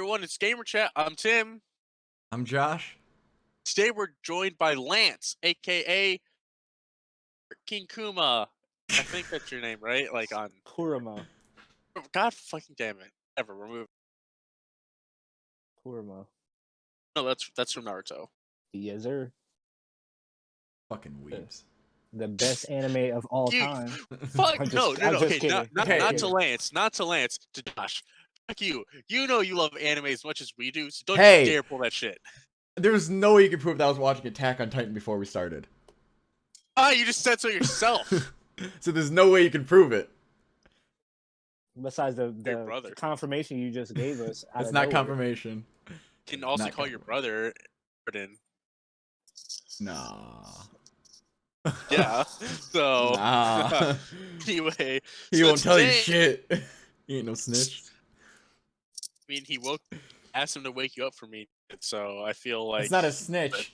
everyone, it's Gamer Chat. I'm Tim. I'm Josh. Today we're joined by Lance, aka King Kuma. I think that's your name, right? Like on Kurama. God fucking damn it. Ever remove. Kurama. No, that's from Naruto. Yes, sir. Fucking weebs. The best anime of all time. Fuck I'm no. just Okay, kidding. not Okay. to Lance, to Josh. Fuck you. You know you love anime as much as we do, so don't Hey. you dare pull that shit. There's no way you can prove that I was watching Attack on Titan before we started. Ah, you just said so yourself. So there's no way you can prove it. Besides the brother. confirmation you just gave us. It's not confirmation. Can also Not call your brother Jordan. Nah. Yeah. So Nah. anyway, He so won't tell you today- shit. He ain't no snitch. I mean, he asked him to wake you up for me, so I feel like It's not a snitch.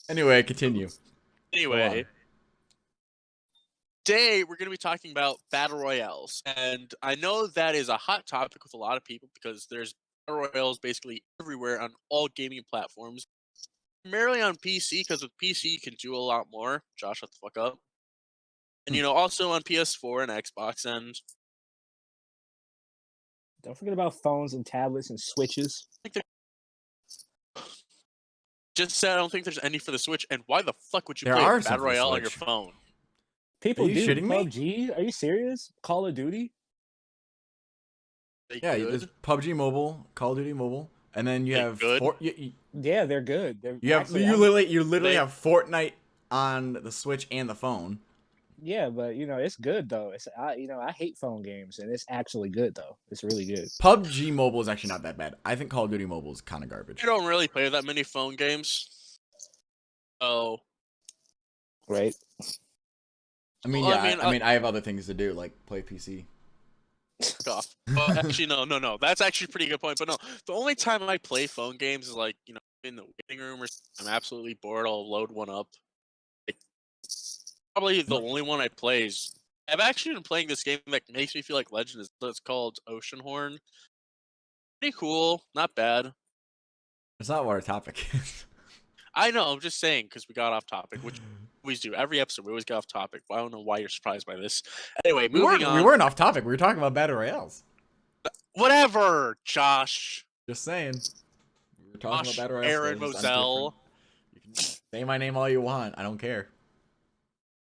Anyway, continue. Anyway, today we're going to be talking about battle royales, and I know that is a hot topic with a lot of people because there's battle royales basically everywhere on all gaming platforms, primarily on PC because with PC you can do a lot more. Josh, shut the fuck up. And also on PS4 and Xbox, and Don't forget about phones and tablets and switches. just said I don't think there's any for the Switch. And why the fuck would you There play are a some battle for the royale on your Switch. phone? People Are you do shitting me? PUBG. Are you serious? Call of Duty. They Yeah, good? there's PUBG Mobile, Call of Duty Mobile, and then you They have good? Yeah, they're good. They're you have actually, you literally They- have Fortnite on the Switch and the phone. Yeah, but it's good though. I hate phone games, and it's actually good though. It's really good. PUBG Mobile is actually not that bad. I think Call of Duty Mobile is kind of garbage. I don't really play that many phone games. Oh, Right. I mean, Well, yeah, I mean, I have other things to do, like play PC. fuck off. But actually, no. That's actually a pretty good point. But no, the only time I play phone games is like in the waiting room or I'm absolutely bored. I'll load one up. Like, probably the only one I play is. I've actually been playing this game that makes me feel like Legend. It's called Oceanhorn. Pretty cool, not bad. It's not what our topic is. I know. I'm just saying because we got off topic, which we always do. Every episode we always get off topic. But I don't know why you're surprised by this. Anyway, We moving on. we weren't off topic. We were talking about battle royales. Whatever, Josh. Just saying. We were talking Josh, about battle royales. Aaron so it's Moselle. different. You can say my name all you want. I don't care.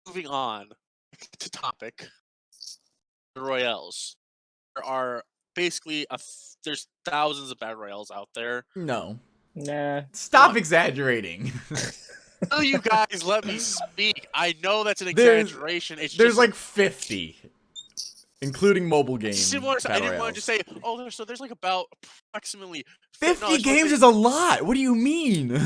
Moving on to topic. The Royales. There are basically there's thousands of battle royales out there. No. Nah. Stop exaggerating. Oh, you guys, let me speak. I know that's an There's- exaggeration. It's There's just like 50, including mobile games. I didn't want battle to royales. just say, there's like about approximately 50 games is a lot. What do you mean?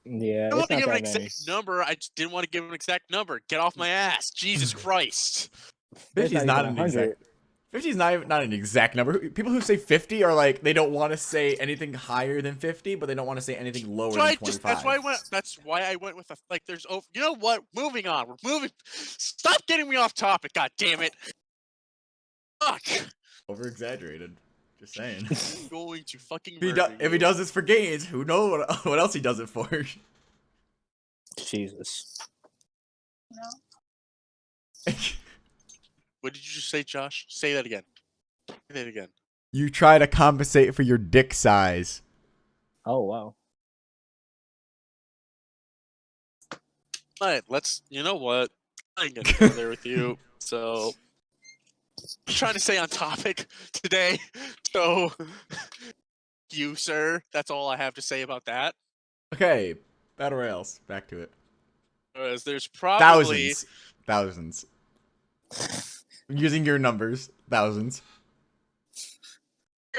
Yeah, I don't want it's to not give an that many. exact number. I just didn't want to give an exact number. Get off my ass. Jesus Christ. 50 is not even an exact. 50 is not an exact number. People who say 50 are like they don't want to say anything higher than 50, but they don't want to say anything lower than 25. That's why I went with there's over. You know what? Moving on. We're moving. Stop getting me off topic. God damn it. Fuck. Over exaggerated. Just saying. I'm going to fucking. If he does this for games, who knows what else he does it for? Jesus. What did you just say, Josh? Say that again. Say that again. You try to compensate for your dick size. Oh wow. Alright, you know what? I ain't gonna go there with you. So, I'm trying to stay on topic today. So, you, sir. That's all I have to say about that. Okay, battle royales. Back to it. Whereas there's probably Thousands. Using your numbers, thousands.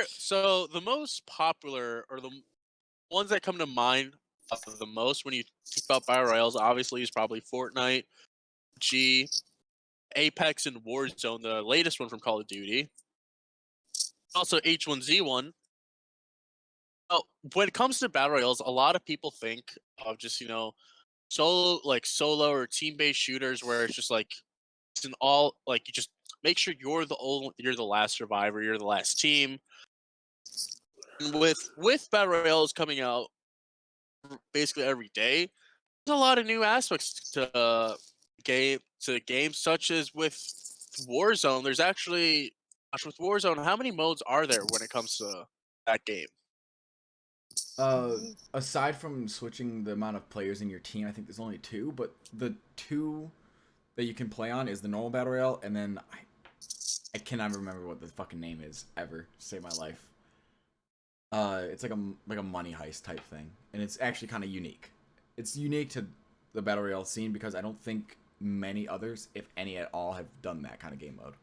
So the most popular or the ones that come to mind the most when you think about battle royales, obviously, is probably Fortnite, G, Apex, and Warzone, the latest one from Call of Duty. Also H1Z1. Oh, when it comes to battle royales, a lot of people think of just solo or team-based shooters where it's just like it's an all like you just make sure you're the last survivor, you're the last team. And with battle royales coming out basically every day, there's a lot of new aspects to games, such as with Warzone. There's actually, gosh, with Warzone, how many modes are there when it comes to that game? Aside from switching the amount of players in your team, I think there's only two, but the two that you can play on is the normal battle royale, and then I cannot remember what the fucking name is ever to save my life. It's like a money heist type thing, and it's actually kind of unique. It's unique to the battle royale scene because I don't think many others, if any at all, have done that kind of game mode.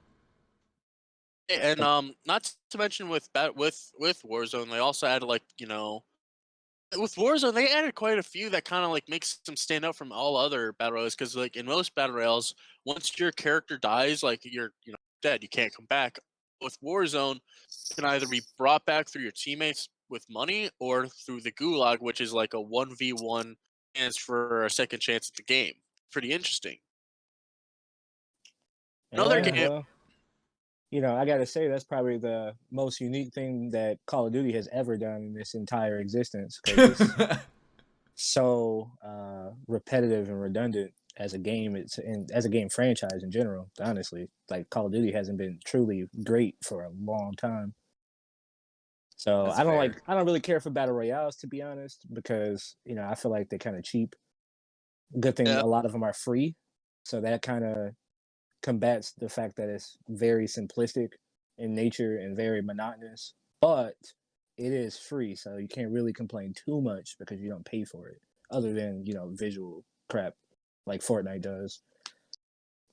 And not to mention with Warzone, they also added with Warzone, they added quite a few that kind of like makes them stand out from all other battle royales. Because like in most battle royales, once your character dies, like you're dead, you can't come back. With Warzone, you can either be brought back through your teammates with money or through the Gulag, which is like a 1v1 chance for a second chance at the game. Pretty interesting. Another Yeah, game. well, I got to say that's probably the most unique thing that Call of Duty has ever done in its entire existence, because it's so repetitive and redundant as a game. As a game franchise in general. Honestly, like Call of Duty hasn't been truly great for a long time. So That's I don't fair. I don't really care for battle royales, to be honest, because I feel like they're kind of cheap. Good thing Yeah. a lot of them are free, so that kind of combats the fact that it's very simplistic in nature and very monotonous. But it is free, so you can't really complain too much because you don't pay for it, other than visual crap like Fortnite does.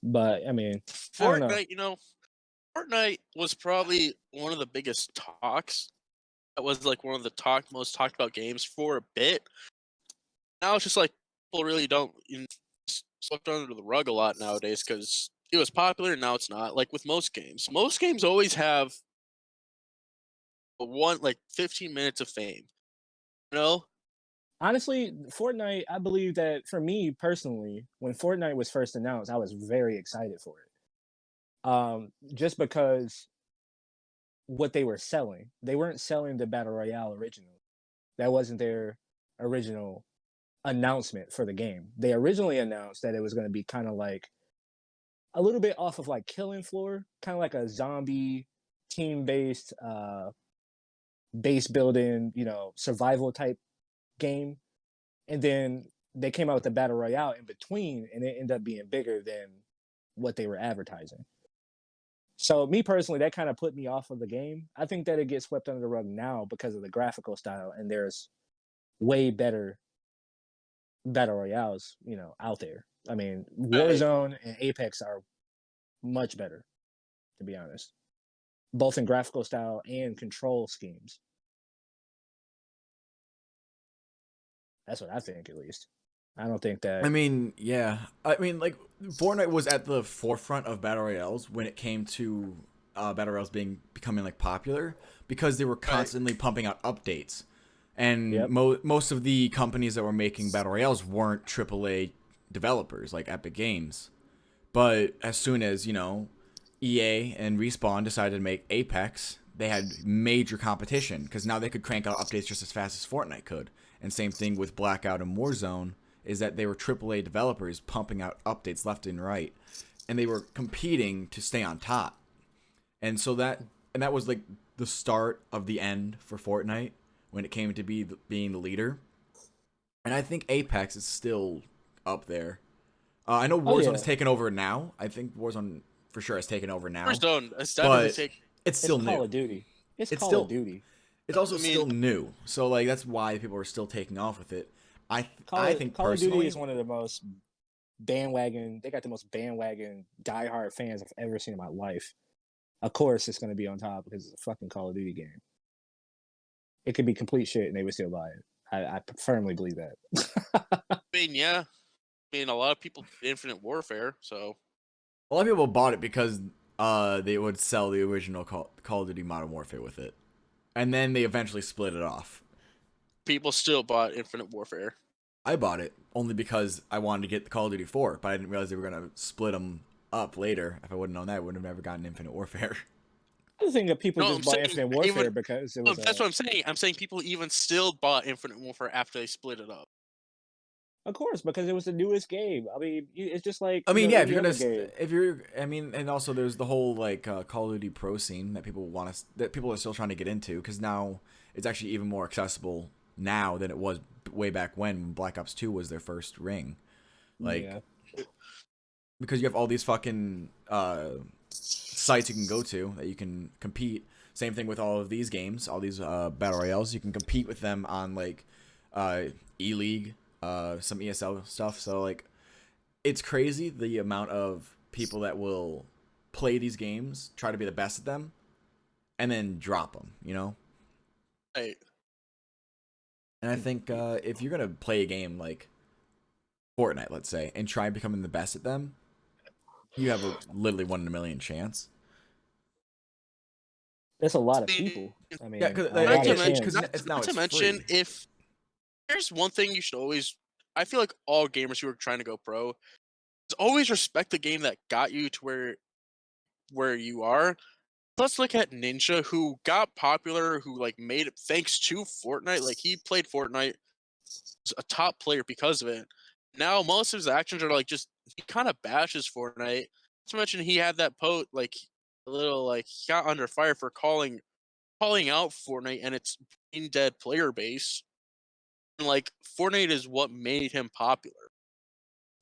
But I mean, I don't know. Fortnite was probably one of the biggest talks. That was like one of the most talked about games for a bit. Now it's just like people really don't swept under the rug a lot nowadays because it was popular and now it's not. Like with most games. Most games always have 15 minutes of fame. You know? Honestly, Fortnite, I believe that for me personally, when Fortnite was first announced, I was very excited for it. Just because what they were selling. They weren't selling the Battle Royale original. That wasn't their original announcement for the game. They originally announced that it was going to be kind of like a little bit off of like Killing Floor, kind of like a zombie team-based base building, survival type game. And then they came out with the Battle Royale in between, and it ended up being bigger than what they were advertising. So me personally, that kind of put me off of the game. I think that it gets swept under the rug now because of the graphical style, and there's way better battle royales, out there. I mean, Warzone and Apex are much better, to be honest, both in graphical style and control schemes. That's what I think, at least. I don't think that. I mean, yeah. I mean, like, Fortnite was at the forefront of battle royales when it came to battle royales becoming like popular because they were constantly pumping out updates, and Yep. most of the companies that were making battle royales weren't AAA developers like Epic Games. But as soon as EA and Respawn decided to make Apex, they had major competition because now they could crank out updates just as fast as Fortnite could. And same thing with Blackout and Warzone, is that they were AAA developers pumping out updates left and right, and they were competing to stay on top. And so that was like the start of the end for Fortnite when it came to being the leader. And I think Apex is still up there. I know Warzone has taken over now. I think Warzone for sure has taken over now. Warzone has definitely taken. It's still Call new. of Duty. It's Call still of Duty. It's also still new, so like that's why people are still taking off with it. I think Call of personally, Duty is one of the most bandwagon. They got the most bandwagon diehard fans I've ever seen in my life. Of course, it's going to be on top because it's a fucking Call of Duty game. It could be complete shit, and they would still buy it. I firmly believe that. I mean, yeah. I mean, a lot of people did Infinite Warfare, so a lot of people bought it because they would sell the original Call of Duty Modern Warfare with it, and then they eventually split it off. People still bought Infinite Warfare. I bought it only because I wanted to get the Call of Duty 4, but I didn't realize they were gonna split them up later. If I would have known that, I would have never gotten Infinite Warfare. I think that people No, just I'm bought saying Infinite Warfare even because it no, was that's what I'm saying. I'm saying people even still bought Infinite Warfare after they split it up. of course, because it was the newest game. I mean, it's just like I mean, yeah, if any you're other gonna, game. if you're, I mean, and also there's the whole like Call of Duty Pro scene that people want to, that people are still trying to get into because now it's actually even more accessible now than it was way back when Black Ops 2 was their first ring. Like, Yeah. because you have all these fucking sites you can go to that you can compete. Same thing with all of these games, all these battle royales. You can compete with them on like E-League, some ESL stuff. So like, it's crazy the amount of people that will play these games, try to be the best at them, and then drop them. You know. Right. And I think if you're gonna play a game like Fortnite, let's say, and try becoming the best at them, you have a literally 1 in a million chance. That's a lot of See, people. I mean, Yeah, 'cause, a like, lot Not to of mention, chance. because it's now not to it's mention, free. if there's one thing you should always, I feel like all gamers who are trying to go pro, is always respect the game that got you to where you are. Let's look at Ninja, who got popular, who like made it thanks to Fortnite. Like he played Fortnite, was a top player because of it. Now most of his actions are like just he kind of bashes Fortnite. Not to mention he had that like a little like he got under fire for calling out Fortnite and its brain dead player base. And like Fortnite is what made him popular.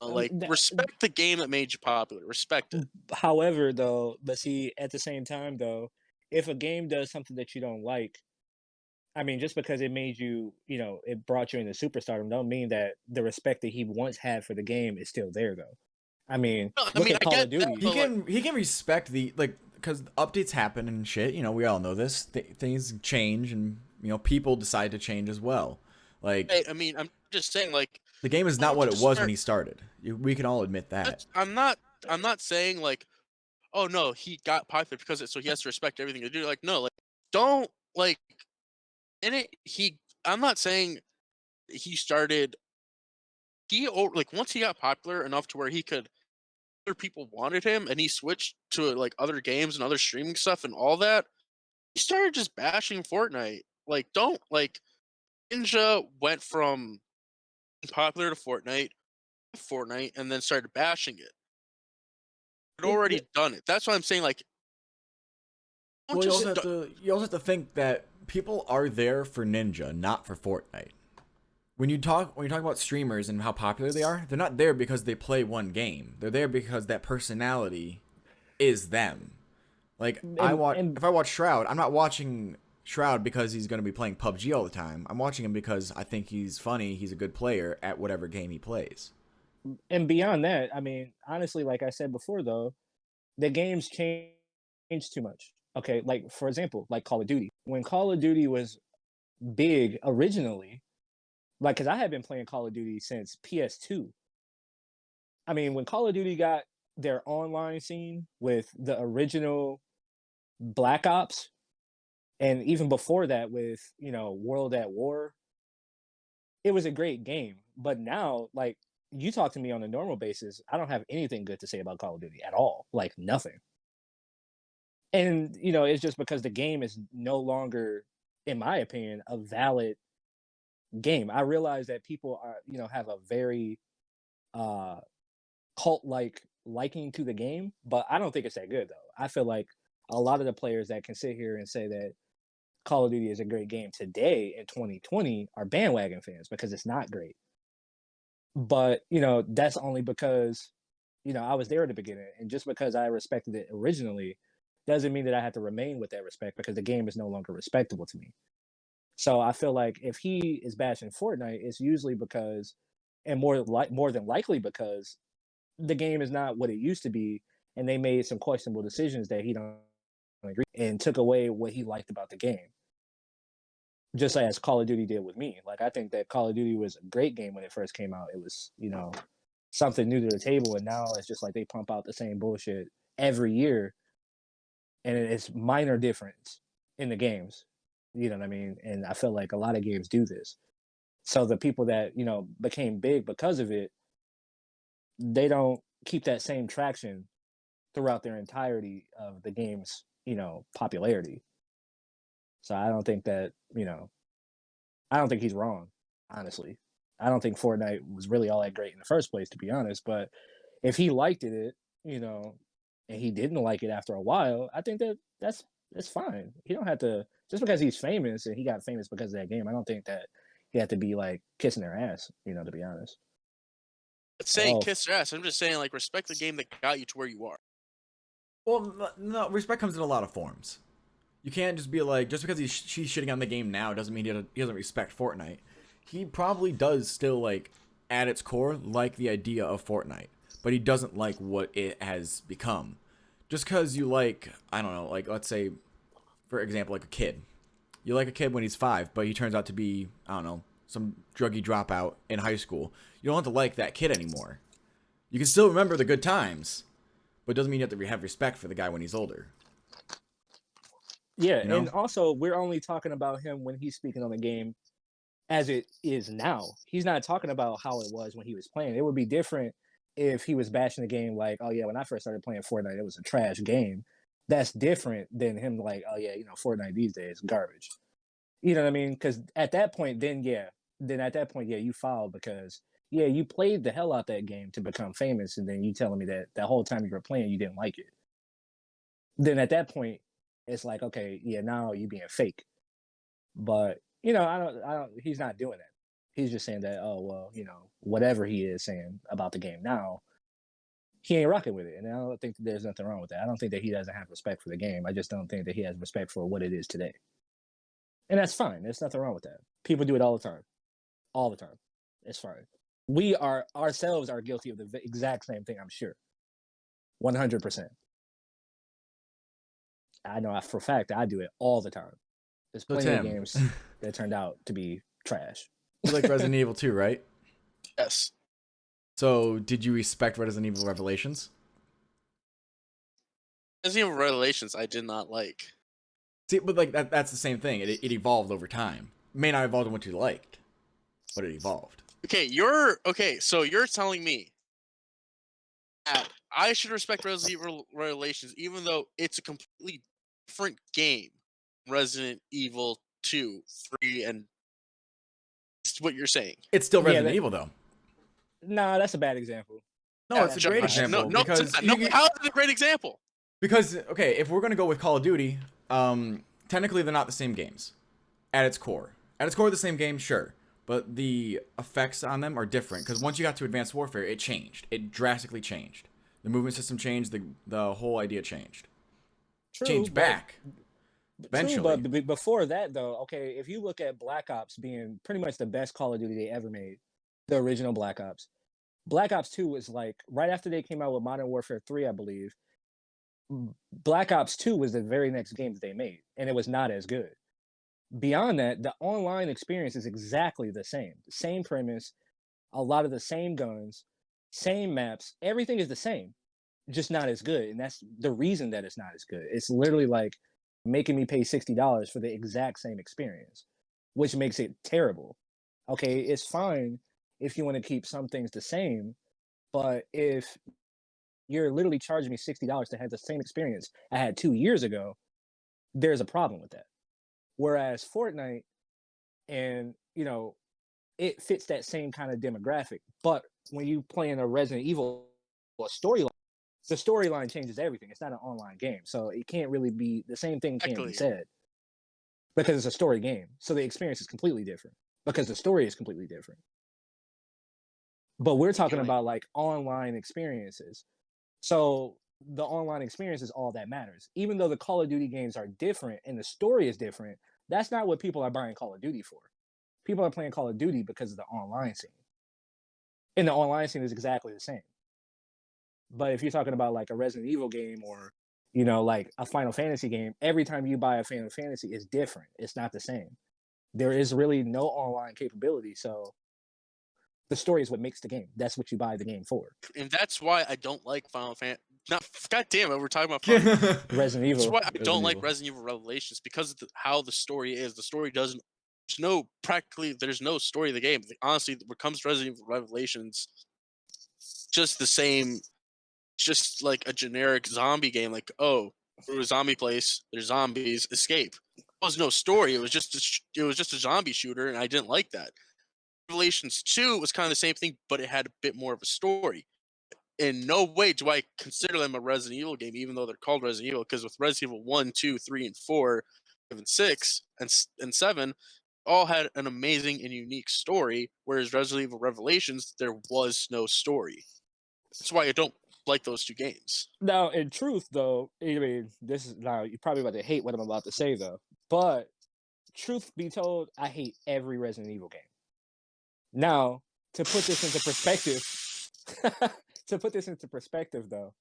Like That- respect the game that made you popular. Respect it. However, though, but see, at the same time, though, if a game does something that you don't like, I mean, just because it made you, it brought you into superstardom, don't mean that the respect that he once had for the game is still there, though. I mean, No, I look mean at I Call of get that, Duty. He but like, can respect the like because updates happen and shit. You know, we all know this. Things change, and people decide to change as well. Like I mean, I'm just saying, like, the game is not don't what it was when disrespect- he started. We can all admit that. I'm not saying like, oh no, he got popular because of it, so he has to respect everything you do. Like, no, like, don't like in it. I'm not saying he started. Like once he got popular enough to where he could, other people wanted him, and he switched to like other games and other streaming stuff and all that. He started just bashing Fortnite. Like, don't like Ninja went from popular to Fortnite, and then started bashing it. Had already done it. That's why I'm saying like, don't Well, just you also have to think that people are there for Ninja, not for Fortnite. When you talk about streamers and how popular they are, they're not there because they play one game. They're there because that personality is them. Like if I watch Shroud, I'm not watching Shroud because he's going to be playing PUBG all the time. I'm watching him because I think he's funny, he's a good player at whatever game he plays. And beyond that, I mean, honestly, like I said before, though, the games change too much. Okay, like for example, like Call of Duty. When Call of Duty was big originally, like because I had been playing Call of Duty since PS2. I mean, when Call of Duty got their online scene with the original Black Ops, and even before that with World at War, it was a great game. But now, like you talk to me on a normal basis, I don't have anything good to say about Call of Duty at all. Like nothing. And it's just because the game is no longer, in my opinion, a valid game. I realize that people are, have a very cult like liking to the game, but I don't think it's that good though. I feel like a lot of the players that can sit here and say that Call of Duty is a great game today in 2020 are bandwagon fans because it's not great. But, that's only because, I was there at the beginning. And just because I respected it originally doesn't mean that I have to remain with that respect because the game is no longer respectable to me. So I feel like if he is bashing Fortnite, it's usually because, and more than likely because the game is not what it used to be, and they made some questionable decisions that he don't agree and took away what he liked about the game. Just as Call of Duty did with me. Like I think that Call of Duty was a great game when it first came out. It was, something new to the table, and now it's just like they pump out the same bullshit every year, and it's minor difference in the games. You know what I mean? And I feel like a lot of games do this. So the people that became big because of it, they don't keep that same traction throughout their entirety of the game's, popularity. So I don't think that, I don't think he's wrong, honestly. I don't think Fortnite was really all that great in the first place, to be honest. But if he liked it, you know, and he didn't like it after a while, I think that that's fine. He don't have to just because he's famous and he got famous because of that game. I don't think that he had to be like kissing their ass, to be honest. Saying Oh, kiss your ass. I'm just saying, like, respect the game that got you to where you are. Well, no, respect comes in a lot of forms. You can't just be like, just because she's shitting on the game now doesn't mean he doesn't respect Fortnite. He probably does still, like, at its core, like the idea of Fortnite. But he doesn't like what it has become. Just because you like, I don't know, like, let's say, for example, like a kid. You like a kid when he's 5, but he turns out to be, I don't know, some druggy dropout in high school. You don't have to like that kid anymore. You can still remember the good times, but it doesn't mean you have to have respect for the guy when he's older. yeah, You know? and also we're only talking about him when he's speaking on the game as it is now. He's not talking about how it was when he was playing. It would be different if he was bashing the game like, oh yeah, when I first started playing Fortnite, it was a trash game. That's different than him like, oh yeah, Fortnite these days garbage. You know what I mean? Because at that point, then at that point, yeah, you fouled because yeah, you played the hell out that game to become famous, and then you telling me that the whole time you were playing, you didn't like it. Then at that point, it's like, okay, yeah, now you being fake. But I don't. He's not doing that. He's just saying that, oh well, whatever he is saying about the game now, he ain't rocking with it, and I don't think that there's nothing wrong with that. I don't think that he doesn't have respect for the game. I just don't think that he has respect for what it is today, and that's fine. There's nothing wrong with that. People do it all the time. It's fine. We are ourselves are guilty of the exact same thing. I'm sure, 100%. I know for a fact I do it all the time. There's So plenty of Tim, games that turned out to be trash. you like Resident Evil 2, right? Yes. So did you respect Resident Evil Revelations? Resident Evil Revelations, I did not like. See, but like that's the same thing. It evolved over time. It may not evolve in what you liked, but it evolved. Okay. So you're telling me that I should respect Resident Evil Revelations, even though it's a completely different game. Resident Evil 2, 3, and it's what you're saying. It's still Yeah, Resident Evil though. nah, that's a bad example. No, Yeah, it's a that's a great bad example No, because no. How is it a great example? because okay, if we're gonna go with Call of Duty, technically they're not the same games at its core. At its core, the same game, sure, but the effects on them are different because once you got to Advanced Warfare, it changed. It drastically changed. The movement system changed. The whole idea changed. True, Changed but back eventually. True, but before that though, okay, if you look at Black Ops being pretty much the best Call of Duty they ever made, the original Black Ops. Black Ops 2 was like right after they came out with Modern Warfare 3, I believe. Black Ops 2 was the very next game that they made, and it was not as good. Beyond that, the online experience is exactly the same. Same premise, a lot of the same guns, same maps, everything is the same, just not as good. And that's the reason that it's not as good. It's literally like making me pay $60 for the exact same experience, which makes it terrible. Okay, it's fine if you want to keep some things the same, but if you're literally charging me $60 to have the same experience I had 2 years ago, there's a problem with that. Whereas Fortnite and it fits that same kind of demographic. But when you play in a Resident Evil storyline, the storyline changes everything. It's not an online game, so it can't really be the same thing. Can't be Exactly. said because it's a story game. So the experience is completely different because the story is completely different. But we're talking Really? about like online experiences. So the online experience is all that matters. Even though the Call of Duty games are different and the story is different, that's not what people are buying Call of Duty for. People are playing Call of Duty because of the online scene. And the online scene is exactly the same. But if you're talking about like a Resident Evil game or, like a Final Fantasy game, every time you buy a Final Fantasy, it's different. It's not the same. There is really no online capability. So the story is what makes the game. That's what you buy the game for. And that's why I don't like Final Fantasy. Not, God damn it, we're talking about Final Resident That's Evil. why I don't Resident like Evil. Resident Evil Revelations because of how the story is. The story doesn't. There's no story of the game. Honestly, when it comes to Resident Evil Revelations, just the same It's just like a generic zombie game. Like, oh, we're a zombie place. There's zombies. Escape. There was no story. It was just a zombie shooter, and I didn't like that. Revelations 2 was kind of the same thing, but it had a bit more of a story. In no way do I consider them a Resident Evil game, even though they're called Resident Evil, because with Resident Evil 1, 2, 3, and 4, even 6, and 7, all had an amazing and unique story, whereas Resident Evil Revelations, there was no story. That's why I don't like those two games. Now, in truth, though, I mean, this is now you're probably about to hate what I'm about to say, though. But truth be told, I hate every Resident Evil game. Now, to put this into perspective, though,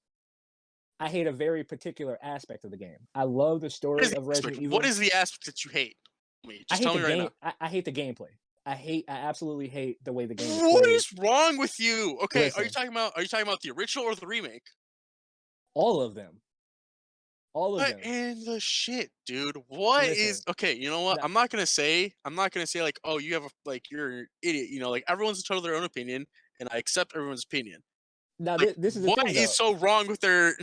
I hate a very particular aspect of the game. I love the What story is the of Resident aspect? Evil. What is the aspect that you hate? I Just hate tell the me right game. now. I hate the gameplay. I absolutely hate the way the game is What played. is wrong with you? Okay, are you Listen. talking about the original or the remake? All of them. All of What them. in the shit, dude? What is Listen. okay? You know what? No, I'm not gonna say like, oh, you have you're an idiot. You know, like everyone's entitled to their own opinion, and I accept everyone's opinion. now Like, this is the what thing, though. is so wrong with their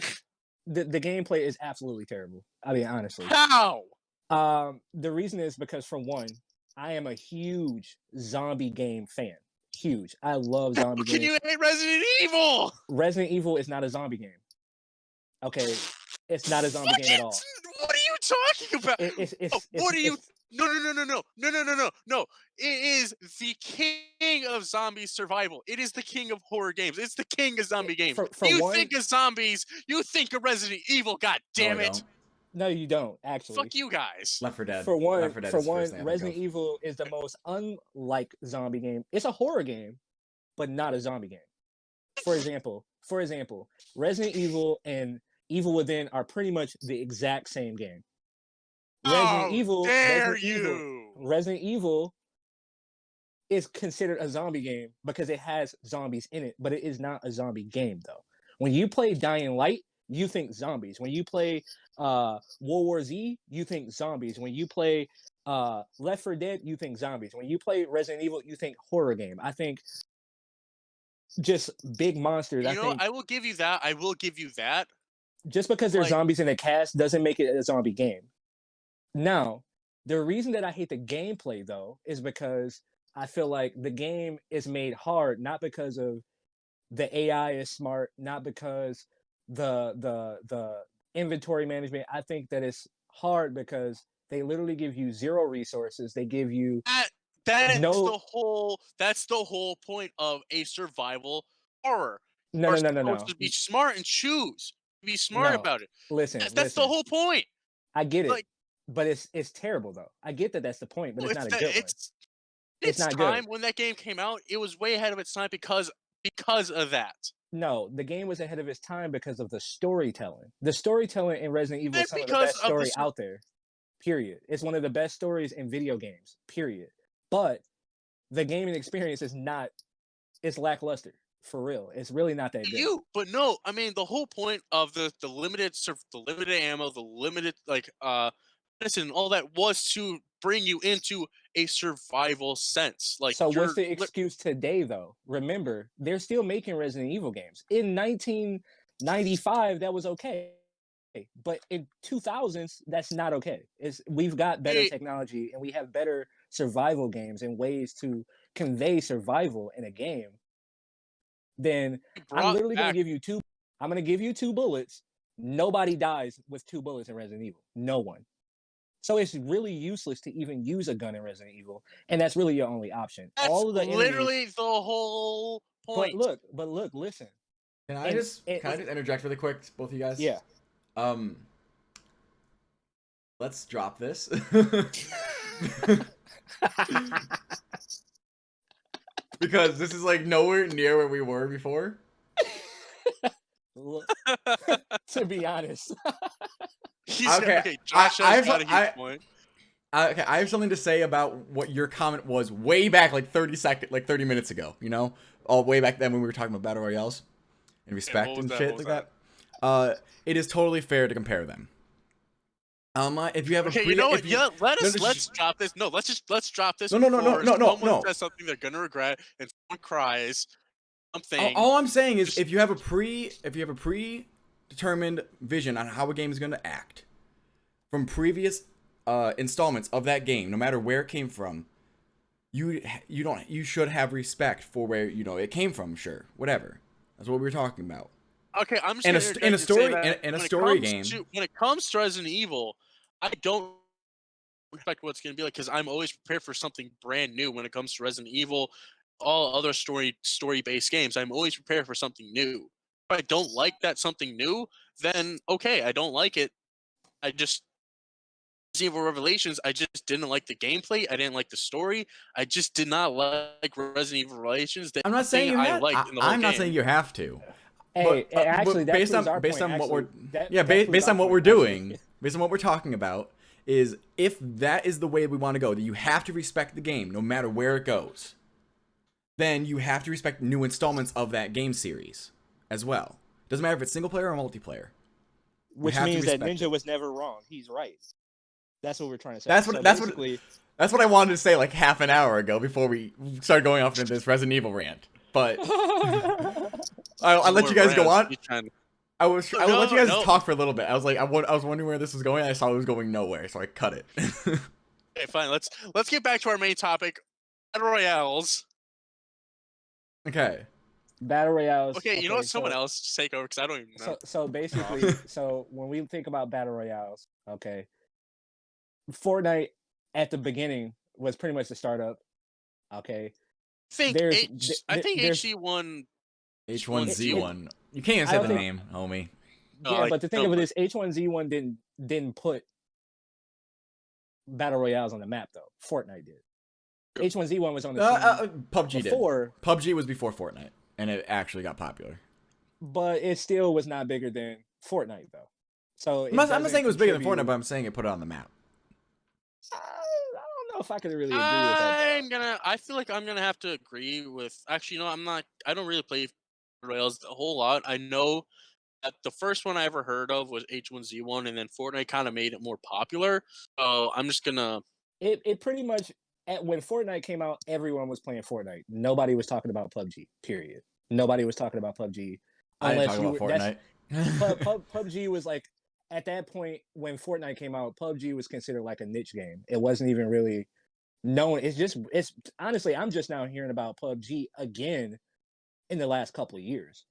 The gameplay is absolutely terrible. I mean, honestly. how? The reason is because, for one, I am a huge zombie game fan. Huge. I love How zombie can games. you hate Resident Evil? Resident Evil is not a zombie game. Okay, it's not a zombie game at all. What are you talking about? What are you? No. It is the king of zombie survival. It is the king of horror games. It's the king of zombie games. For You one, think of zombies. You think of Resident Evil. God damn No, I it! don't. no, you don't actually. Fuck you guys. Left 4 Dead. For one, Left 4 Dead is the first thing I think Resident of. Evil is the most unlike zombie game. It's a horror game, but not a zombie game. For example, Resident Evil and Evil Within are pretty much the exact same game. Dare you? Resident Evil is considered a zombie game because it has zombies in it, but it is not a zombie game, though. When you play Dying Light, you think zombies. When you play World War Z, you think zombies. When you play Left 4 Dead, you think zombies. When you play Resident Evil, you think horror game. I think just big monsters. You know, I will give you that. I will give you that. Just because there's Like- zombies in the cast doesn't make it a zombie game. Now, the reason that I hate the gameplay, though, is because I feel like the game is made hard not because of the AI is smart, not because the inventory management. I think that it's hard because they literally give you zero resources. They give you That's No- that's the whole point of a survival horror. no. To be smart and choose. Be smart No. about it. Listen, That's the whole point. I get it, like- but it's terrible though. I get that that's the point, but No, it's not a the- good one. it's It's not good. time when that game came out, it was way ahead of its time because of that. No, the game was ahead of its time because of the storytelling. The storytelling in Resident Evil And is some of the because best of the story sur- out there. Period. It's one of the best stories in video games. Period. But the gaming experience is not. It's lackluster for real. It's really not that good. But no, I mean the whole point of the limited ammo, the limited medicine, all that was to bring you into a survival sense. Like, So you're what's the excuse today, though? Remember, they're still making Resident Evil games. In 1995, that was okay. But in 2000s, that's not okay. We've got better Hey. technology and we have better survival games and ways to convey survival in a game. Then I'm literally going to give you two. I'm going to give you 2 bullets. Nobody dies with 2 bullets in Resident Evil. No one. So it's really useless to even use a gun in Resident Evil, and that's really your only option. That's All of the enemies, literally the whole point. but look, listen. Can I And just interject really quick, both of you guys? Yeah. Let's drop this. Because this is like nowhere near where we were before. Look, to be honest, Okay, Josh I has have got a some- huge I- point. Okay, I have something to say about what your comment was way back, like 30 minutes ago. You know, all way back then when we were talking about battle royales and respect what was and that? shit What like was that. It is totally fair to compare them. If you have Okay, a you know what? if you- Let's drop this. No, let's drop this. No. before someone No. says something they're gonna regret and someone cries. something. All I'm saying is if you have a predetermined vision on how a game is going to act from previous installments of that game, no matter where it came from, you should have respect for where it came from. Sure, whatever. That's what we were talking about. Okay, I'm just In gonna a interject and say story that in a when it story comes game. when it comes to Resident Evil, I don't expect what's going to be like because I'm always prepared for something brand new when it comes to Resident Evil. All other story based games, I'm always prepared for something new. If I don't like that something new, then okay, I don't like it. I just Resident Evil Revelations, I just didn't like the gameplay. I didn't like the story. I just did not like Resident Evil Revelations. The I'm not saying thing you I have. liked in the whole I'm not game. saying you have to. Hey, But, actually, that based proves on our based point. on what we're Based on what we're doing, based on what we're talking about, is if that is the way we want to go, that you have to respect the game no matter where it goes, then you have to respect new installments of that game series as well. Doesn't matter if it's single player or multiplayer. Which have to means that respect Ninja it. was never wrong. He's right. That's what we're trying to say. That's what So that's basically, what that's what I wanted to say like half an hour ago before we started going off into this Resident Evil rant. But I'll let you guys go on. I will let you guys talk for a little bit. I was like, I was wondering where this was going. I saw it was going nowhere, so I cut it. Okay, fine. Let's get back to our main topic, battle royales. Okay. battle royales. Okay, you know what? so- Someone else just take over because I don't even know. So basically, so when we think about battle royales, okay, Fortnite at the beginning was pretty much the startup. Okay, I think there's- HC1. H1Z1. You can't even I say don't the think- name, homie. No, yeah, like, but the thing no, of it is, H1Z1 didn't put battle royales on the map though. Fortnite did. H1Z1 was on the scene PUBG before, did. PUBG was before Fortnite, and it actually got popular. but it still was not bigger than Fortnite though. So I'm not saying it was bigger than Fortnite, contribute- but I'm saying it put it on the map. I don't know if I could really agree with that. though. I feel like I'm gonna have to agree with. Actually, no, I'm not. I don't really play Rails a whole lot. I know that the first one I ever heard of was H1Z1, and then Fortnite kind of made it more popular. So I'm just gonna. It pretty much when Fortnite came out, everyone was playing Fortnite. Nobody was talking about PUBG. Period. Nobody was talking about PUBG. I didn't talk about Fortnite. PUBG was like at that point when Fortnite came out, PUBG was considered like a niche game. It wasn't even really known. It's honestly, I'm just now hearing about PUBG again in the last couple of years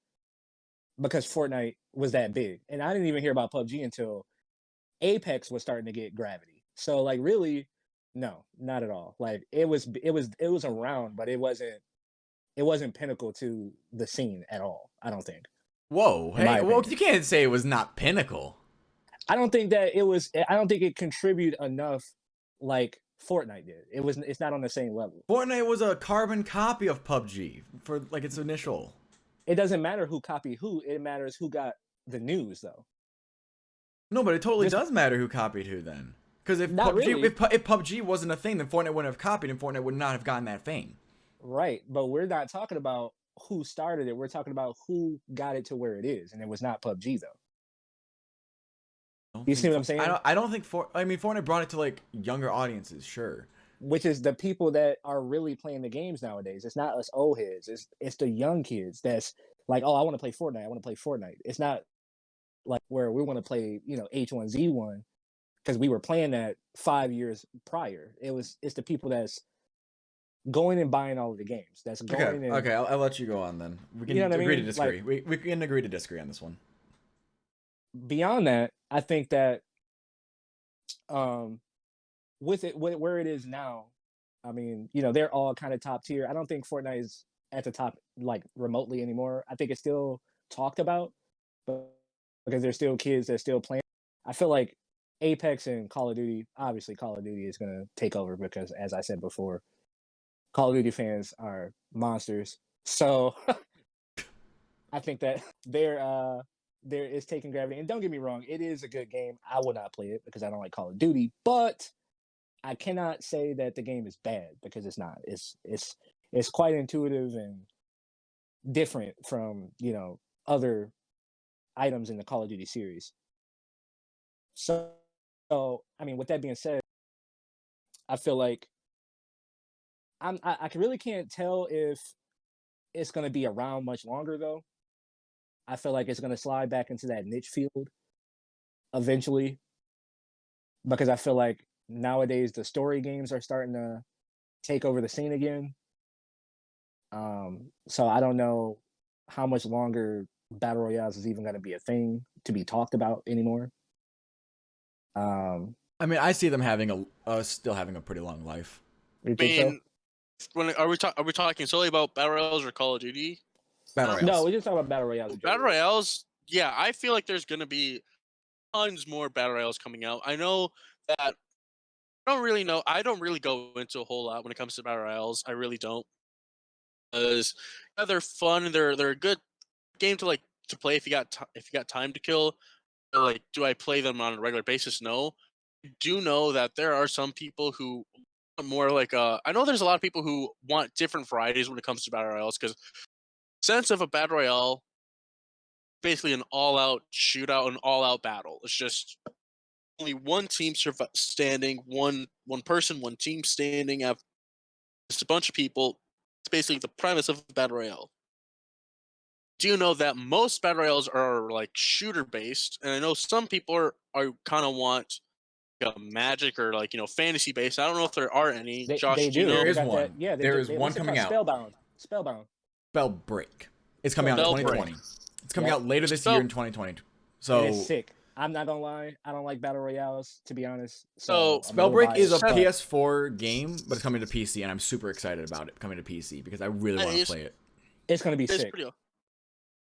because Fortnite was that big, and I didn't even hear about PUBG until Apex was starting to get gravity. So like really, no, not at all. Like it was around, but it wasn't pinnacle to the scene at all. I don't think. Whoa, In my hey, well, opinion. you can't say it was not pinnacle. I don't think that it was. I don't think it contributed enough like Fortnite did. It's not on the same level. Fortnite was a carbon copy of PUBG for like its initial. It doesn't matter who copied who. It matters who got the news though. No, but it totally This- does matter who copied who then. Because if Not PUBG, really. if PUBG wasn't a thing, then Fortnite wouldn't have copied, and Fortnite would not have gotten that fame. Right, but we're not talking about who started it. We're talking about who got it to where it is, and it was not PUBG though. You see what I'm saying? I don't think Fortnite brought it to like younger audiences, sure. Which is the people that are really playing the games nowadays. It's not us old heads. It's the young kids that's like, oh, I want to play Fortnite. I want to play Fortnite. It's not like where we want to play, H1Z1 because we were playing that 5 years prior. It's the people that's going and buying all of the games. That's going and Okay, I'll let you go on then. We can You know what I agree mean? to disagree. We can agree to disagree on this one. beyond that, I think that with where it is now, I mean, they're all kind of top tier. I don't think Fortnite is at the top like remotely anymore. I think it's still talked about, but because there's still kids that still playing. I feel like Apex and Call of Duty, obviously Call of Duty is gonna take over because as I said before, Call of Duty fans are monsters. So I think that there is taking gravity. And don't get me wrong, it is a good game. I will not play it because I don't like Call of Duty, but I cannot say that the game is bad because it's not. It's quite intuitive and different from, other items in the Call of Duty series. So I mean, with that being said, I feel like I really can't tell if it's going to be around much longer though. I feel like it's going to slide back into that niche field eventually, because I feel like nowadays the story games are starting to take over the scene again. So I don't know how much longer battle royales is even going to be a thing to be talked about anymore. I mean, I see them having still having a pretty long life. You I think so? mean, are we talking solely about battle royales or Call of Duty? Battle royales. No, we're just talking about battle royales. in Battle general. royales, yeah, I feel like there's gonna be tons more battle royales coming out. I know that I don't really know. I don't really go into a whole lot when it comes to battle royales. I really don't, because yeah, they're fun and they're a good game to play if you got time to kill. But, like, do I play them on a regular basis? No. I do know that there are some people who want more like I know there's a lot of people who want different varieties when it comes to battle royales, because sense of a battle royale basically an all-out shootout, an all-out battle. It's just only one team standing, one person, one team standing. Have just a bunch of people. It's basically the premise of battle royale. Do you know that most battle royales are like shooter based, and I know some people are kind of want magic or like fantasy based. I don't know if there are any. Josh, They do you do. know? There They is got one. That, yeah, There do. is They, one what's it coming called? out. Spellbound. Spellbound. Spellbreak. It's coming out in Spellbreak. 2020. It's coming Yep. out later this year in 2020. So And it's sick. I'm not gonna lie. I don't like battle royales, to be honest. So, I'm a little Spellbreak is a biased, but PS4 game, but it's coming to PC, and I'm super excited about it coming to PC because I really That want to is- play it. it's gonna be It's sick. pretty.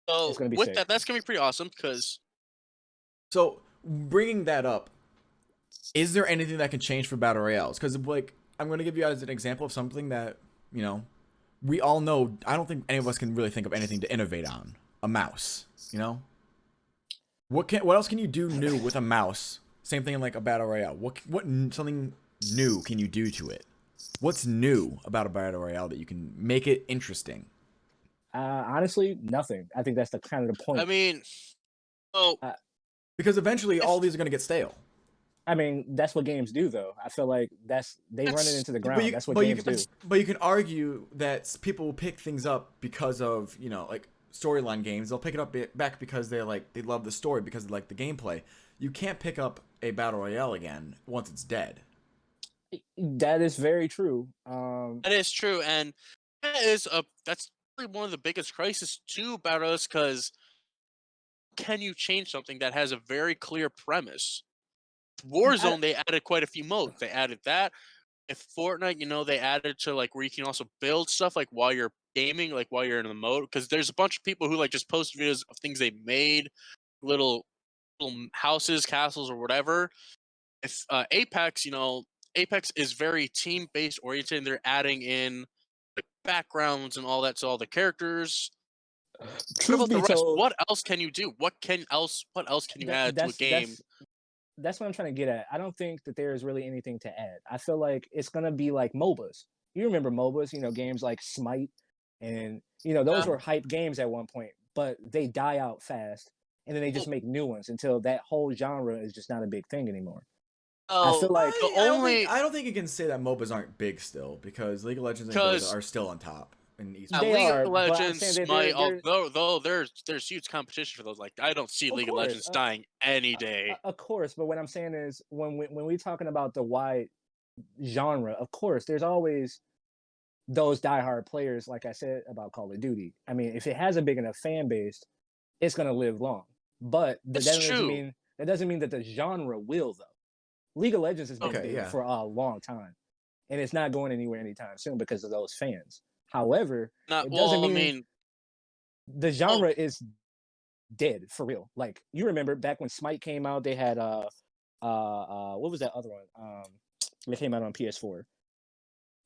So It's gonna be with sick. that, that's gonna be pretty awesome because So bringing that up, is there anything that can change for battle royales? Because like I'm going to give you guys an example of something that we all know. I don't think any of us can really think of anything to innovate on. A mouse, What else can you do new with a mouse? Same thing in like a battle royale. What something new can you do to it? What's new about a battle royale that you can make it interesting? Honestly, nothing. I think that's the kind of the point. I mean, oh, Because eventually all these are going to get stale. I mean, that's what games do, though. I feel like they run it into the ground. That's what games do. But you can argue that people will pick things up because of like storyline games. They'll pick it up back because they love the story, because they like the gameplay. You can't pick up a battle royale again once it's dead. That is very true. that is true, and that's really one of the biggest crises to battle royales, because can you change something that has a very clear premise? Warzone, they added quite a few modes. They added that. If Fortnite, they added to like where you can also build stuff like while you're gaming, like while you're in the mode. Because there's a bunch of people who like just post videos of things they made, little houses, castles, or whatever. If Apex, Apex is very team based oriented, and they're adding in like backgrounds and all that to all the characters. What about the rest? What else can you do? What else can you add to a game? That's what I'm trying to get at. I don't think that there is really anything to add. I feel like it's gonna be like MOBAs. You remember MOBAs? Games like Smite, and those were hype games at one point, but they die out fast, and then they just make new ones until that whole genre is just not a big thing anymore. I feel like I don't think you can say that MOBAs aren't big still, because League of Legends and Dota are still on top in esports. They League are, of but I'm Legends, saying Smite, they're- although there's huge competition for those. Like, I don't see Of League of course, Legends dying any day. Of course, but what I'm saying is when we're talking about the wide genre, of course, there's always those diehard players, like I said about Call of Duty. I mean, if it has a big enough fan base, it's gonna live long. But It's that doesn't true. mean that the genre will though. League of Legends has been Okay, big yeah. for a long time, and it's not going anywhere anytime soon because of those fans. However, Not it doesn't well. I mean mean, the genre is dead for real. Like you remember back when Smite came out, they had what was that other one? It came out on PS4.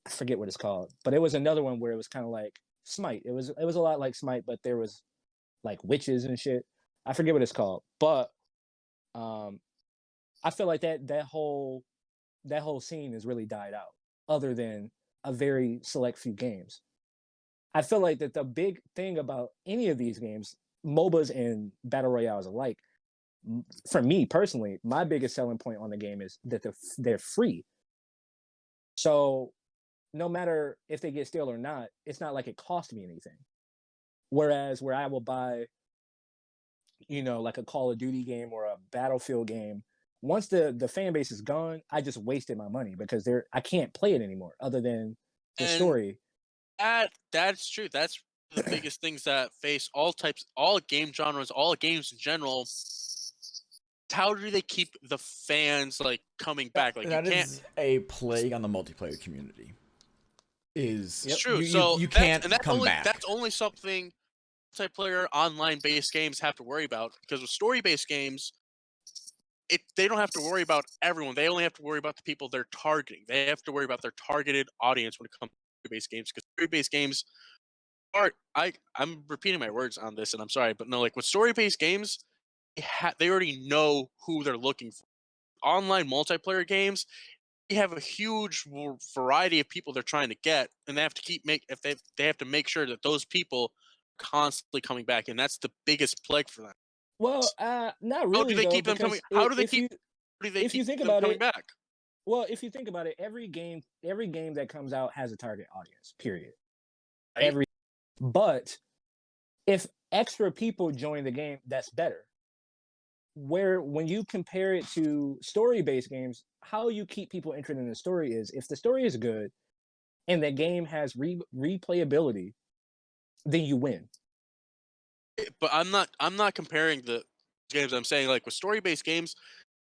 I forget what it's called, but it was another one where it was kind of like Smite. It was a lot like Smite, but there was like witches and shit. I forget what it's called, but I feel like that whole scene has really died out, other than a very select few games. I feel like that the big thing about any of these games, MOBAs and battle royales alike, for me personally, my biggest selling point on the game is that they're free. So no matter if they get stale or not, it's not like it cost me anything. Whereas where I will buy, like a Call of Duty game or a Battlefield game, once the fan base is gone, I just wasted my money because I can't play it anymore other than the And story. that's true. That's the biggest things that face all game genres, all games in general. How do they keep the fans like coming back? Like That you can't. is a plague on the multiplayer community. It's Yep. true. You can't that's come only back. that's only something multiplayer online based games have to worry about, because with story based games, they don't have to worry about everyone. They only have to worry about the people they're targeting. They have to worry about their targeted audience when it comes to story based games, because story based games are I'm repeating my words on this, and I'm sorry, but no, like with story based games, they already know who they're looking for. Online multiplayer games, they have a huge variety of people they're trying to get, and they have to they have to make sure that those people are constantly coming back, and that's the biggest plague for them. Well, not How really do they though, keep them because coming? How I- do they if keep? you How do they if you keep think them about coming it, back? well, if you think about it, every game that comes out has a target audience. Period. Right? Every But if extra people join the game, that's better. Where when you compare it to story-based games, how you keep people interested in the story is if the story is good and the game has replayability, then you win. But I'm not comparing the games. I'm saying like with story based games,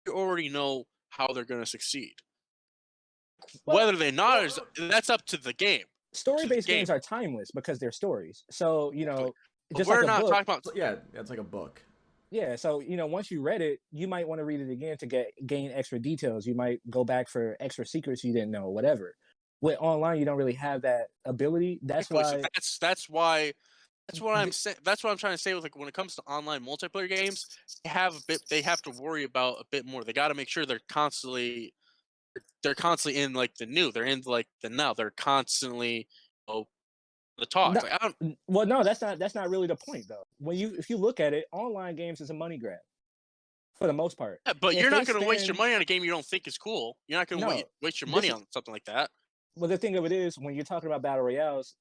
you already know how they're going to succeed. Well, Whether they not is that's up to the game. story-based Game. games are timeless because they're stories. So, But just we're like a not book, talking about. Yeah, it's like a book. yeah, so once you read it, you might want to read it again to gain extra details. You might go back for extra secrets you didn't know, whatever. With online, you don't really have that ability. That's Exactly. So why that's what I'm saying. That's what I'm trying to say with like when it comes to online multiplayer games, they have to worry about a bit more. They got to make sure they're constantly in like the new. They're in like the now. They're constantly the talks. no, Like I don't. well, no, that's not really the point though. If you look at it, online games is a money grab for the most part. Yeah, but If you're they not going to waste your spend money on a game you don't think is cool. You're not going to no, waste your this money is on something like that. well, the thing of it is when you're talking about battle royales,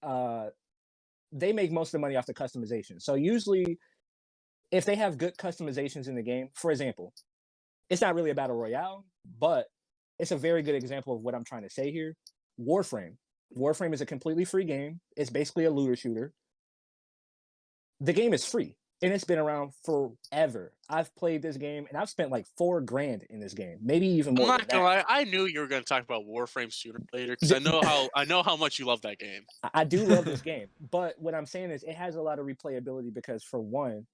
uh, they make most of the money off the customization. So usually, if they have good customizations in the game, for example, it's not really a battle royale, but it's a very good example of what I'm trying to say here. Warframe. Warframe is a completely free game. It's basically a looter shooter. The game is free and it's been around forever. I've played this game and I've spent like $4,000 in this game, maybe even I'm more than not gonna that. lie. I knew you were gonna talk about Warframe sooner or later because I know how much you love that game. I do love this game, but what I'm saying is it has a lot of replayability because for one,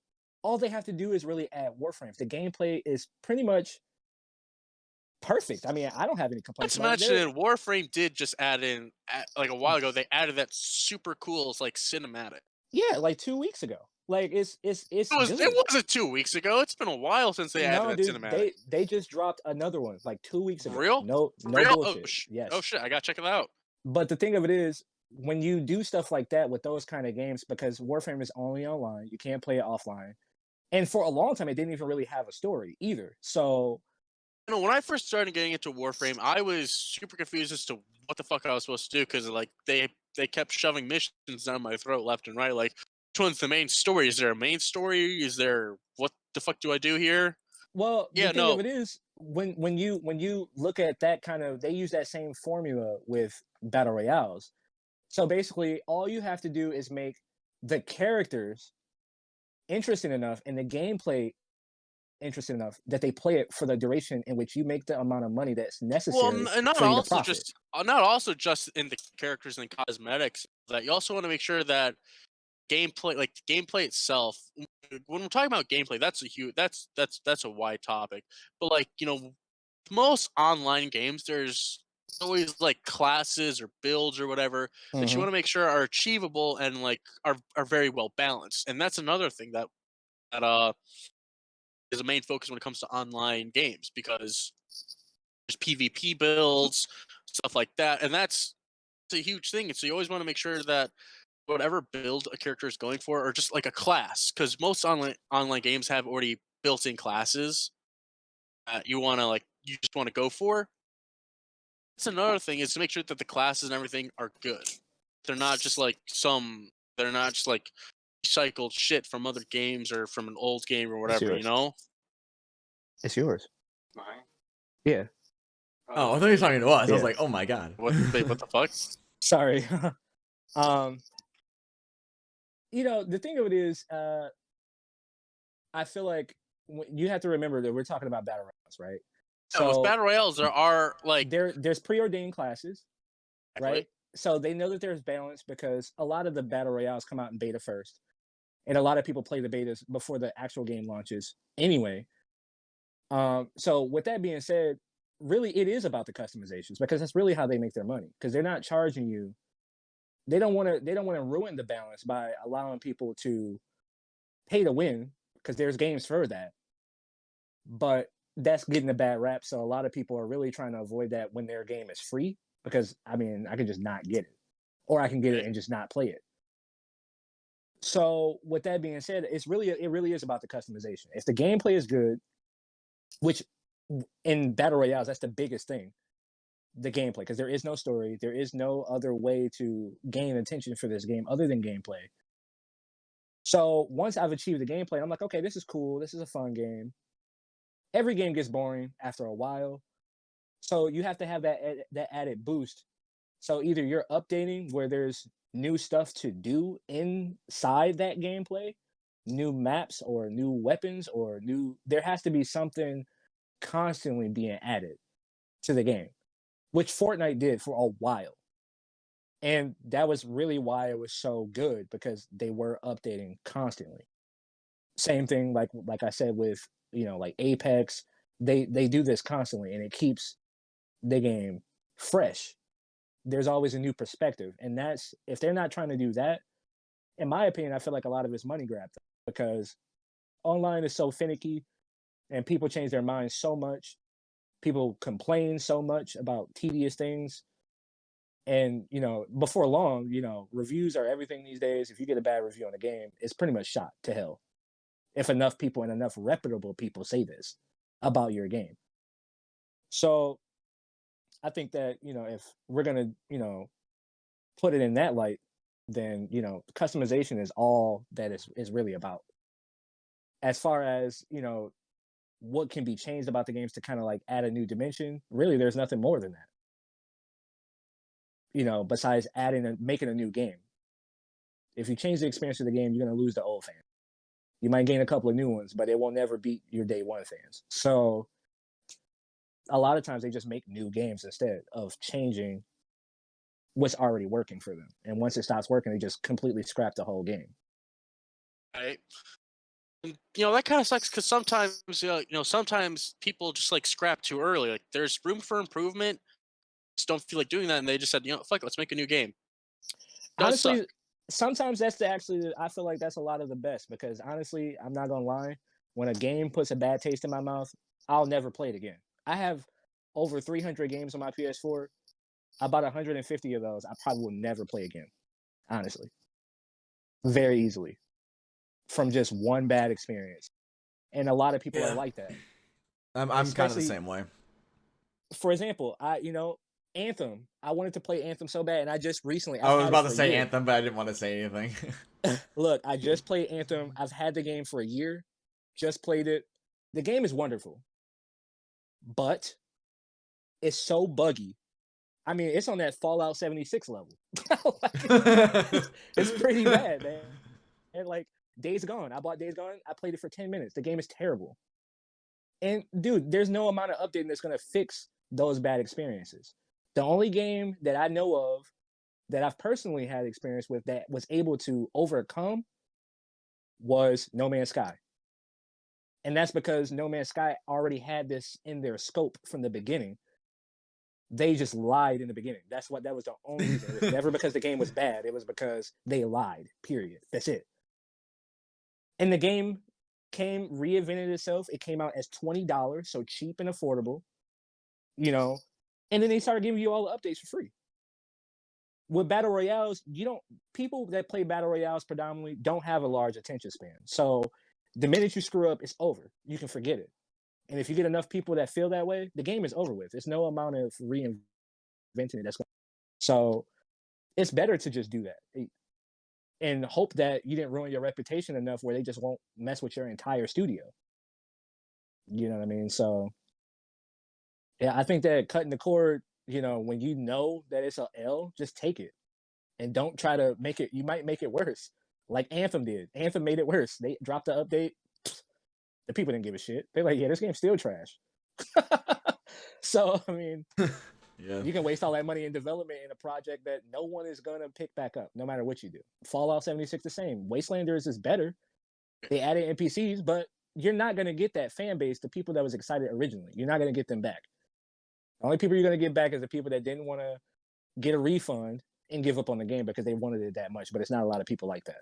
all they have to do is really add warframes. The gameplay is pretty much perfect. I mean, I don't have any complaints Let's about it. mention Warframe did just add in like a while ago. They added that super cool like cinematic. Yeah, like 2 weeks ago. Like it's good. It wasn't 2 weeks ago. It's been a while since they added No, that dude, cinematic. they just dropped another one like 2 weeks For ago. real? No, For no real? bullshit. Yes. Oh shit! I gotta check it out. But the thing of it is, when you do stuff like that with those kind of games, because Warframe is only online, you can't play it offline. And for a long time, it didn't even really have a story either. So You know, when I first started getting into Warframe, I was super confused as to what the fuck I was supposed to do because like they kept shoving missions down my throat left and right. Like, which one's the main story? Is there a main story? Is there what the fuck do I do here? well, the Yeah, thing of no. it is, when you look at that kind of, they use that same formula with battle royales. So basically, all you have to do is make the characters interesting enough and the gameplay interesting enough that they play it for the duration in which you make the amount of money that's Well, necessary not for you to also profit. just not also just in the characters and cosmetics. That you also want to make sure that gameplay, like the gameplay itself. When we're talking about gameplay, that's a huge that's a wide topic. But like most online games, there's always like classes or builds or whatever that you Hmm. want to make sure are achievable and like are very well balanced. And that's another thing that is a main focus when it comes to online games because there's PvP builds, stuff like that, and that's a huge thing. And so you always want to make sure that whatever build a character is going for, or just like a class, because most online games have already built-in classes that you just want to go for. That's another thing is to make sure that the classes and everything are good. They're not just like some They're not just like recycled shit from other games or from an old game or whatever, you yours. know? It's yours. Mine? Yeah. Oh, I thought you were talking to us. I was Yeah. like, oh my god. What the fuck? Sorry. You know, the thing of it is, I feel like you have to remember that we're talking about battle royals, right? So with battle royales, there are like there's preordained classes, Exactly. right? So they know that there's balance because a lot of the battle royales come out in beta first, and a lot of people play the betas before the actual game launches anyway. So with that being said, really it is about the customizations because that's really how they make their money because they're not charging you. They don't want to ruin the balance by allowing people to pay to win because there's games for that. But that's getting a bad rap. So a lot of people are really trying to avoid that when their game is free because I mean I can just not get it, or I can get it and just not play it. So with that being said, it really is about the customization. If the gameplay is good, which in battle royales that's the biggest thing, the gameplay, because there is no story, there is no other way to gain attention for this game other than gameplay. So once I've achieved the gameplay, I'm like, okay, this is cool, this is a fun game. Every game gets boring after a while, so you have to have that added boost. So either you're updating where there's new stuff to do inside that gameplay, new maps or new weapons or there has to be something constantly being added to the game, which Fortnite did for a while. And that was really why it was so good because they were updating constantly. Same thing like I said with, like Apex, they do this constantly and it keeps the game fresh. There's always a new perspective, and that's if they're not trying to do that, in my opinion, I feel like a lot of it's money grab because online is so finicky and people change their minds so much. People complain so much about tedious things. And, before long, reviews are everything these days. If you get a bad review on a game, it's pretty much shot to hell. If enough people and enough reputable people say this about your game. So I think that, if we're going to, put it in that light, then, customization is all that is really about. As far as, what can be changed about the games to kind of like add a new dimension, really, there's nothing more than that. Besides making a new game. If you change the experience of the game, you're going to lose the old fans. You might gain a couple of new ones, but it will never beat your day one fans. So a lot of times they just make new games instead of changing what's already working for them. And once it stops working, they just completely scrap the whole game. Right. And, that kind of sucks because sometimes, sometimes people just like scrap too early. Like there's room for improvement. Just don't feel like doing that, and they just said, fuck it, let's make a new game. Honestly, sometimes that's I feel like that's a lot of the best because honestly, I'm not gonna lie, when a game puts a bad taste in my mouth, I'll never play it again. I have over 300 games on my PS4. About 150 of those I probably will never play again. Honestly, very easily, from just one bad experience, and a lot of people are like that. I'm kind of the same way. For example, Anthem. I wanted to play Anthem so bad, and I just recently. I was about to say Anthem, but I didn't want to say anything. Look, I just played Anthem. I've had the game for a year. Just played it. The game is wonderful, but it's so buggy. I mean, it's on that Fallout 76 level. It's pretty bad, man. And like Days Gone, I bought Days Gone. I played it for 10 minutes. The game is terrible. And dude, there's no amount of updating that's gonna fix those bad experiences. The only game that I know of that I've personally had experience with that was able to overcome was No Man's Sky. And that's because No Man's Sky already had this in their scope from the beginning. They just lied in the beginning. That was the only reason. It was never because the game was bad. It was because they lied, period. That's it. And the game reinvented itself. It came out as $20, so cheap and affordable. And then they started giving you all the updates for free. With battle royales, people that play battle royales predominantly don't have a large attention span. So the minute you screw up, it's over. You can forget it. And if you get enough people that feel that way, the game is over with. There's no amount of reinventing it. So it's better to just do that. and hope that you didn't ruin your reputation enough where they just won't mess with your entire studio. You know what I mean? So yeah, I think that cutting the cord, when you know that it's a L, just take it and don't try to make it. You might make it worse, like Anthem did. Anthem made it worse. They dropped the update. The people didn't give a shit. They're like, yeah, this game's still trash. So I mean, Yeah. you can waste all that money in development in a project that no one is gonna pick back up, no matter what you do. Fallout 76 the same. Wastelanders is better. They added NPCs, but you're not gonna get that fan base, the people that was excited originally. You're not gonna get them back. The only people you're gonna get back is the people that didn't want to get a refund and give up on the game because they wanted it that much. But it's not a lot of people like that.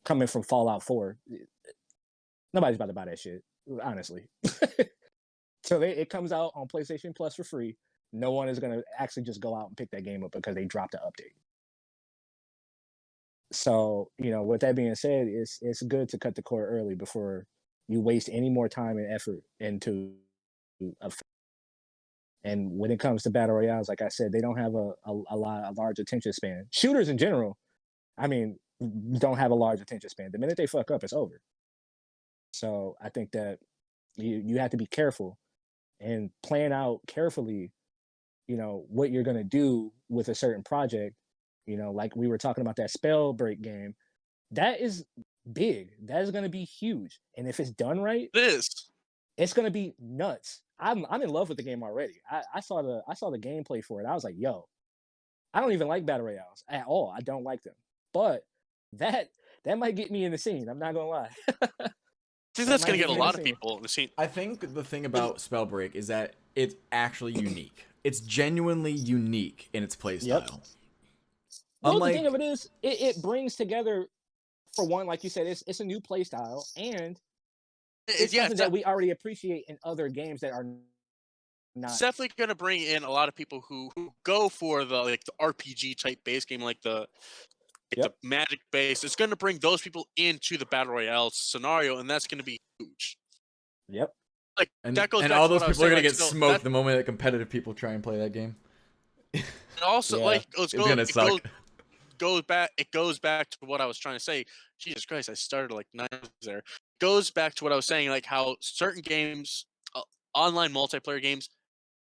Coming from Fallout 4, nobody's about to buy that shit, honestly. So it comes out on PlayStation Plus for free. No one is gonna actually just go out and pick that game up because they dropped the update. So, with that being said, it's good to cut the cord early before you waste any more time and effort into a. And when it comes to battle royales, like I said, they don't have a large attention span. Shooters in general, I mean, don't have a large attention span. The minute they fuck up, it's over. So I think that you have to be careful and plan out carefully, what you're gonna do with a certain project. Like we were talking about that Spellbreak game, that is big. That is gonna be huge. And if it's done right, It is. it's gonna be nuts. I'm in love with the game already. I saw the gameplay for it. I was like, yo, I don't even like battle royales at all. I don't like them. But that might get me in the scene. I'm not gonna lie. I think that's might gonna get get a me lot of insane. people in the scene. I think the thing about Spellbreak is that it's actually unique. It's genuinely unique in its playstyle. Yep. Well, the thing of it is, it brings together, for one, like you said, it's a new play style, and it's Yeah, something that we already appreciate in other games that are not. it's definitely gonna bring in a lot of people who go for the RPG type base game, like the Magic base. It's gonna bring those people into the battle royale scenario, and that's gonna be huge. Yep. Like And, that goes and back all to what those I was people are saying, gonna like, get so smoked that- the moment that competitive people try and play that game. and also, Yeah. like It's gonna suck. it goes back to what I was trying to say. Jesus Christ, I started like 9 minutes there. Goes back to what I was saying, like how certain games, online multiplayer games,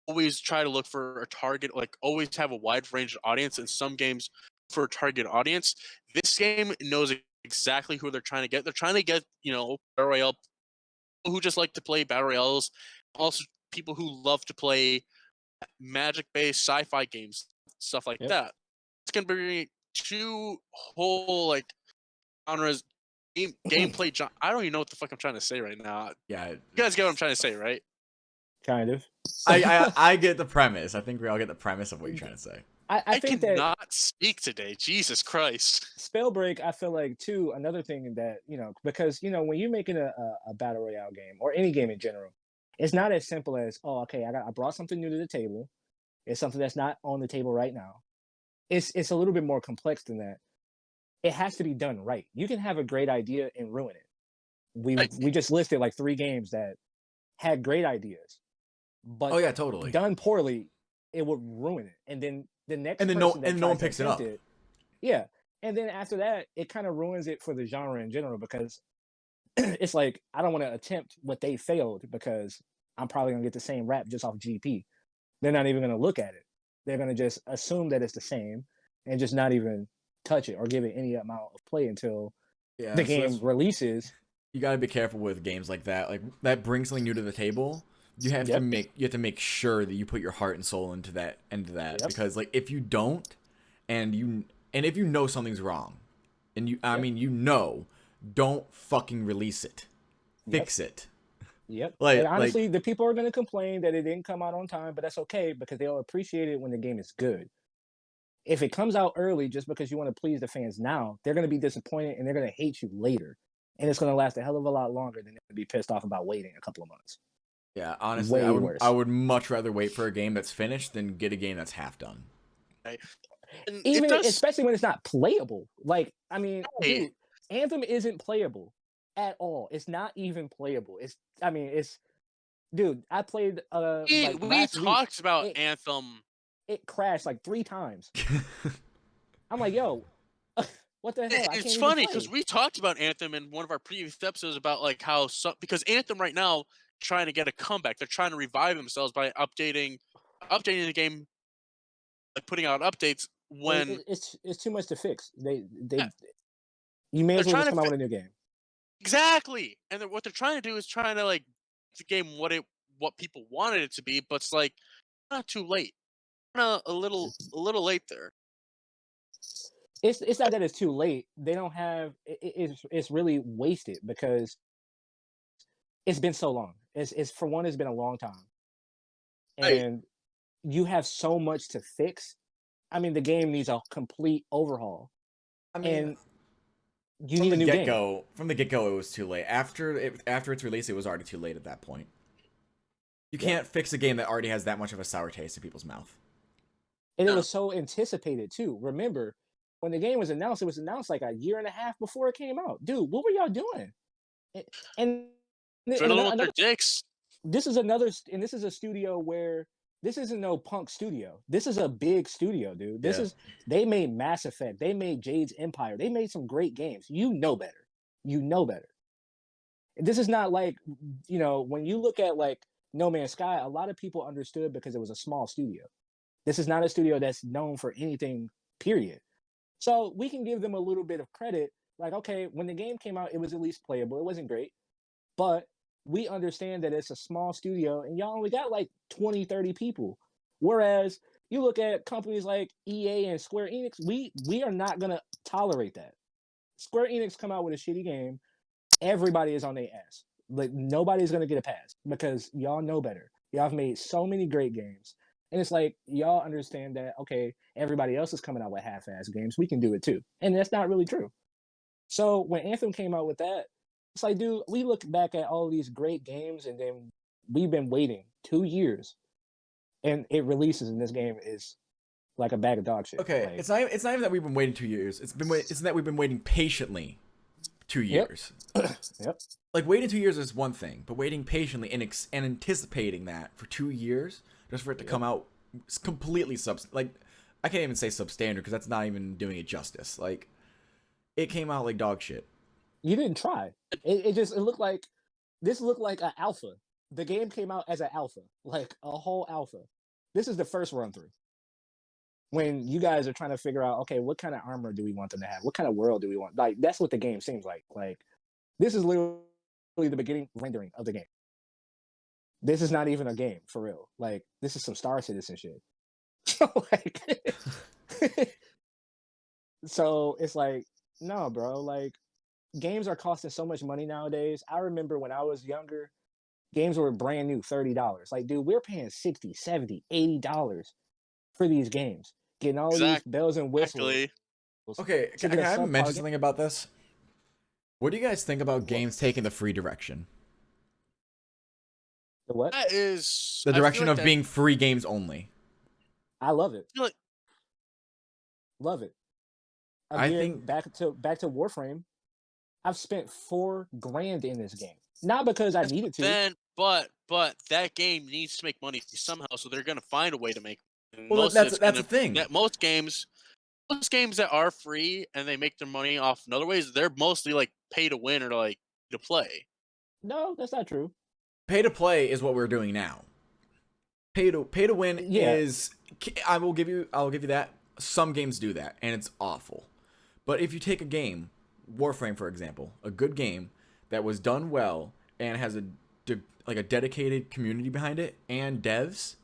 always try to look for a target, like always have a wide range of audience, and some games for a target audience. This game knows exactly who they're trying to get. They're trying to get, battle royale people who just like to play battle royales, also people who love to play magic-based sci-fi games, stuff like Yep. that. It's gonna be two whole genres, gameplay. I don't even know what the fuck I'm trying to say right now. Yeah, You guys get what I'm trying to say, right? Kind of. I get the premise. I think we all get the premise of what you're trying to say. I think that cannot speak today. Jesus Christ. Spellbreak, I feel like too, another thing that, because when you're making a battle royale game or any game in general, it's not as simple as, oh, okay, I brought something new to the table. It's something that's not on the table right now. It's a little bit more complex than that. It has to be done right. You can have a great idea and ruin it. We just listed like 3 games that had great ideas, but Oh yeah, totally. done poorly, it would ruin it. And then the next And then person that no one tries to picks it up. attempt yeah. And then after that, it kind of ruins it for the genre in general because it's like I don't want to attempt what they failed because I'm probably gonna get the same rap just off GP. They're not even gonna look at it. They're gonna just assume that it's the same and just not even touch it or give it any amount of play until Yeah, the so game that's- releases. you gotta be careful with games like that. Like that brings something new to the table. You have Yep. to make sure that you put your heart and soul into that Yep. because like if you don't, and if you know something's wrong, and don't fucking release it, fix it. Yep. Like- and honestly, the people are gonna complain that it didn't come out on time, but that's okay because they'll appreciate it when the game is good. If it comes out early just because you want to please the fans now, they're gonna be disappointed and they're gonna hate you later. And it's gonna last a hell of a lot longer than they're gonna be pissed off about waiting a couple of months. Yeah, honestly, Way I would worse. I would much rather wait for a game that's finished than get a game that's half done. And Even it does, especially when it's not playable. Like, I mean, Right. dude, Anthem isn't playable at all. It's not even playable. Dude, I played we last week, talked about it- Anthem. it crashed like 3 times. I'm like, yo, What the hell? I can't It's even funny play. because we talked about Anthem in one of our previous episodes about like how because Anthem right now trying to get a comeback. They're trying to revive themselves by updating the game, like putting out updates when It's too much to fix. yeah, You may they're as well trying just to come out with a new game. exactly, and what they're trying to do is trying to like the game what people wanted it to be, but it's like not too late, a little late there. It's not that it's too late. They don't have it's really wasted because it's been so long. It's for one, it's been a long time, Right. and you have so much to fix. I mean, the game needs a complete overhaul, I mean, and you need a new game. from the get go, it was too late. After its release, it was already too late at that point. You Yeah. can't fix a game that already has that much of a sour taste in people's mouth. And it No. was so anticipated too. Remember, when the game was announced, it was announced like a year and a half before it came out. Dude, what were y'all doing? And, and Fiddling with their another dicks. this is another and this is a studio where this isn't no punk studio. This is a big studio, dude. This Yeah. is they made Mass Effect, they made Jade's Empire, they made some great games. You know better. You know better. This is not like, when you look at like No Man's Sky, a lot of people understood because it was a small studio. This is not a studio that's known for anything, period. So we can give them a little bit of credit. Like, okay, when the game came out, it was at least playable. It wasn't great, but we understand that it's a small studio and y'all only got like 20, 30 people. Whereas you look at companies like EA and Square Enix, we are not going to tolerate that. Square Enix come out with a shitty game, everybody is on their ass. Like, nobody's going to get a pass because y'all know better. Y'all have made so many great games. And it's like, y'all understand that, okay, everybody else is coming out with half-ass games. We can do it too. And that's not really true. So when Anthem came out with that, it's like, dude, we look back at all these great games and then we've been waiting 2 years and it releases and this game is like a bag of dog shit. Okay, Like, it's not even that we've been waiting 2 years. It's that we've been waiting patiently 2 Yep. years. Yep. Like waiting 2 years is one thing, but waiting patiently and anticipating that for 2 years just for it to come out completely like I can't even say substandard because that's not even doing it justice. Like it came out like dog shit. You didn't try. It looked like this looked like an alpha. The game came out as an alpha, like a whole alpha. This is the first run through. When you guys are trying to figure out, okay, what kind of armor do we want them to have? What kind of world do we want? Like that's what the game seems like. Like this is literally the beginning rendering of the game. This is not even a game for real. Like this is some Star Citizen shit. So it's like, no, bro. Like games are costing so much money nowadays. I remember when I was younger, games were brand new, $30. Like, dude, we're paying $60, $70, $80 for these games. Getting all these bells and whistles. Exactly. Okay, To can get a I subpar mention game. something about this? What do you guys think about games taking the free direction? The what? That is The I feel direction like of that- being free games only. I love it. I feel like- Love it. I Again, think- back to Warframe. I've spent $4,000 in this game. Not because I needed to. Then, but that game needs to make money somehow, so they're gonna find a way to make. And Well, most of that's it's the gonna- thing. That most games that are free and they make their money off in other ways, they're mostly like pay to win or like to play. No, that's not true. Pay to play is what we're doing now. Pay to win Yeah. is I'll give you that. Some games do that and it's awful. But if you take a game, Warframe for example, a good game that was done well and has a dedicated community behind it and devs,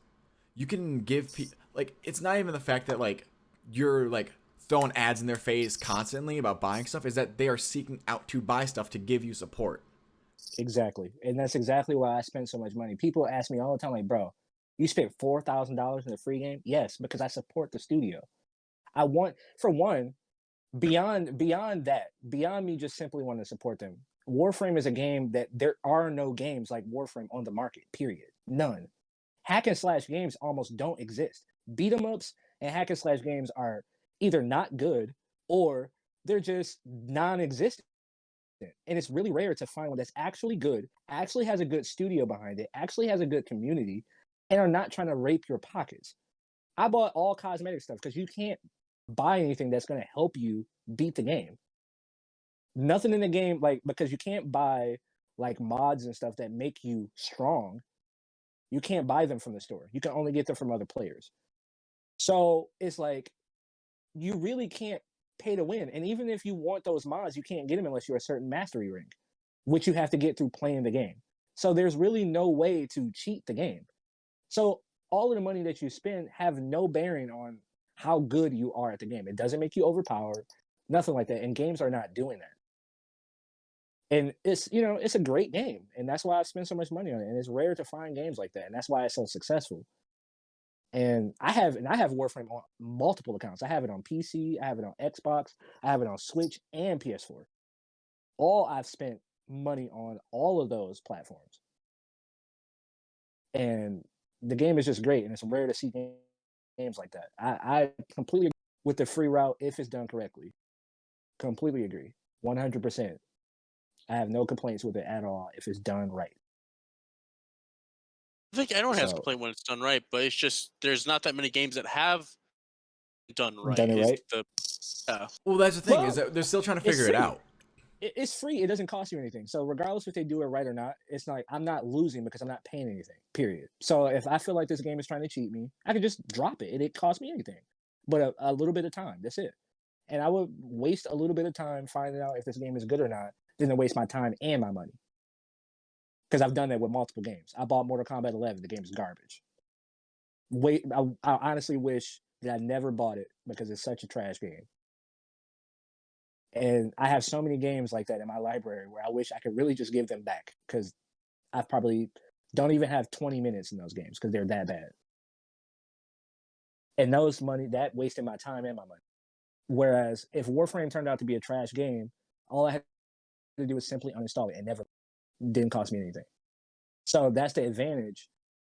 you can give people like it's not even the fact that like you're like throwing ads in their face constantly about buying stuff, is that they are seeking out to buy stuff to give you support. Exactly. And that's exactly why I spent so much money. People ask me all the time, like, bro, you spent $4,000 in a free game? Yes, because I support the studio. I want, for one, beyond that, beyond me just simply wanting to support them, Warframe is a game that there are no games like Warframe on the market, period. None. Hack and slash games almost don't exist. Beat 'em ups and hack and slash games are either not good or they're just non-existent. And it's really rare to find one that's actually good, actually has a good studio behind it, actually has a good community, and are not trying to rape your pockets. I bought all cosmetic stuff because you can't buy anything that's going to help you beat the game. Nothing in the game, like, because you can't buy like mods and stuff that make you strong. You can't buy them from the store. You can only get them from other players. So it's like you really can't pay to win. And even if you want those mods, you can't get them unless you're a certain mastery rank, which you have to get through playing the game. So there's really no way to cheat the game. So all of the money that you spend have no bearing on how good you are at the game. It doesn't make you overpowered, nothing like that. And games are not doing that. And it's, you know, it's a great game. And that's why I spend so much money on it. And it's rare to find games like that. And that's why it's so successful. And I have Warframe on multiple accounts. I have it on PC, I have it on Xbox, I have it on Switch and PS4. I've spent money on all of those platforms. And the game is just great, and it's rare to see games like that. I completely agree with the free route if it's done correctly. Completely agree. 100%. I have no complaints with it at all if it's done right. I think everyone has a So- complaint when it's done right, but it's just there's not that many games that have done right. Done it is right? Well, that's the thing Well, is that they're still trying to it's figure it free. out. It's free. It doesn't cost you anything. So regardless if they do it right or not, it's like I'm not losing because I'm not paying anything. Period. So if I feel like this game is trying to cheat me, I could just drop it. It didn't cost me anything, but a little bit of time. That's it. And I would waste a little bit of time finding out if this game is good or not, than to waste my time and my money. Because I've done that with multiple games. I bought Mortal Kombat 11. The game is garbage. I honestly wish that I never bought it because it's such a trash game. And I have so many games like that in my library where I wish I could really just give them back because I probably don't even have 20 minutes in those games because they're that bad. And that wasted my time and my money. Whereas if Warframe turned out to be a trash game, all I had to do was simply uninstall it and never didn't cost me anything. So that's the advantage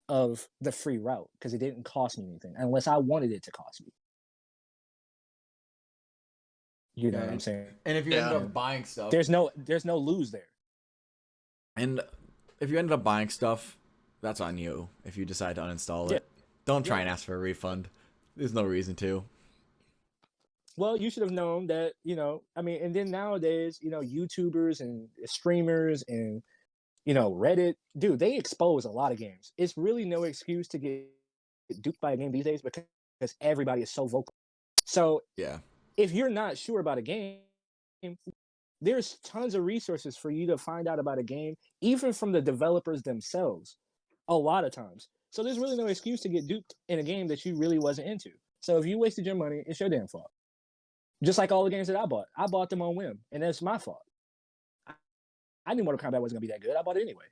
of the free route because it didn't cost me anything unless I wanted it to cost me. You know what I'm saying? And if you Yeah. end up buying stuff, There's no lose there. and if you ended up buying stuff, that's on you. If you decide to uninstall Yeah. it, don't try and ask for a refund. There's no reason to. Well, you should have known that, you know, I mean, and then nowadays, you know, YouTubers and streamers and, you know, Reddit, dude, they expose a lot of games. It's really no excuse to get duped by a game these days because everybody is so vocal. So Yeah. if you're not sure about a game, there's tons of resources for you to find out about a game, even from the developers themselves, a lot of times. So there's really no excuse to get duped in a game that you really wasn't into. So if you wasted your money, it's your damn fault. Just like all the games that I bought them on whim, and that's my fault. I knew Mortal Kombat wasn't gonna be that good. I bought it anyway,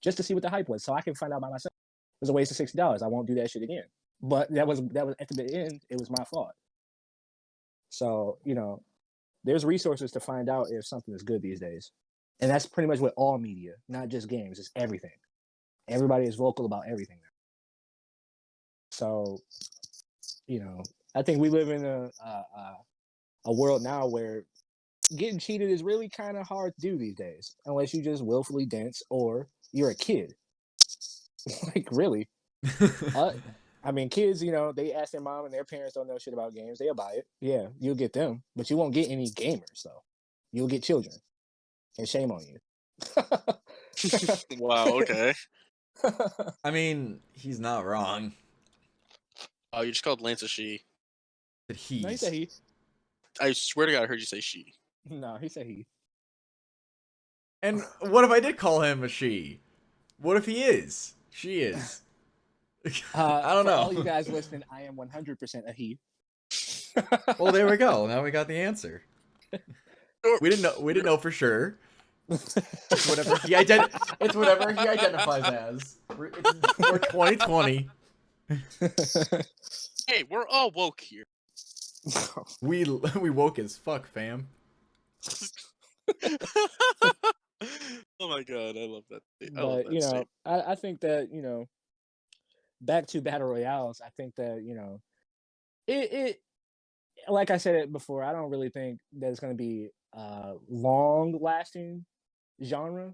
just to see what the hype was, so I can find out by myself. It was a waste of $60. I won't do that shit again. But that was at the end. It was my fault. So you know, there's resources to find out if something is good these days, and that's pretty much with all media, not just games. It's everything. Everybody is vocal about everything now. So, you know, I think we live in a world now where getting cheated is really kind of hard to do these days, unless you just willfully dense or you're a kid. Like, really? I mean, kids, you know, they ask their mom and their parents don't know shit about games. They'll buy it. Yeah, you'll get them, but you won't get any gamers, though. You'll get children. And shame on you. Wow. Okay. I mean, he's not wrong. Oh, you just called Lance a she. But he's. No, he said he. I swear to God, I heard you say she. No, he said he. And what if I did call him a she? What if he is? She is. I don't For know. all you guys listening, I am 100% a he. Well, there we go. Now we got the answer. We didn't know. We didn't know for sure. It's whatever he It's whatever he identifies as. We're 2020. Hey, we're all woke here. We woke as fuck, fam. Oh my God, I love that. I love But that you know, statement. I think that, you know, back to battle royales, I think that, you know, it like I said it before, I don't really think that it's going to be a long lasting genre.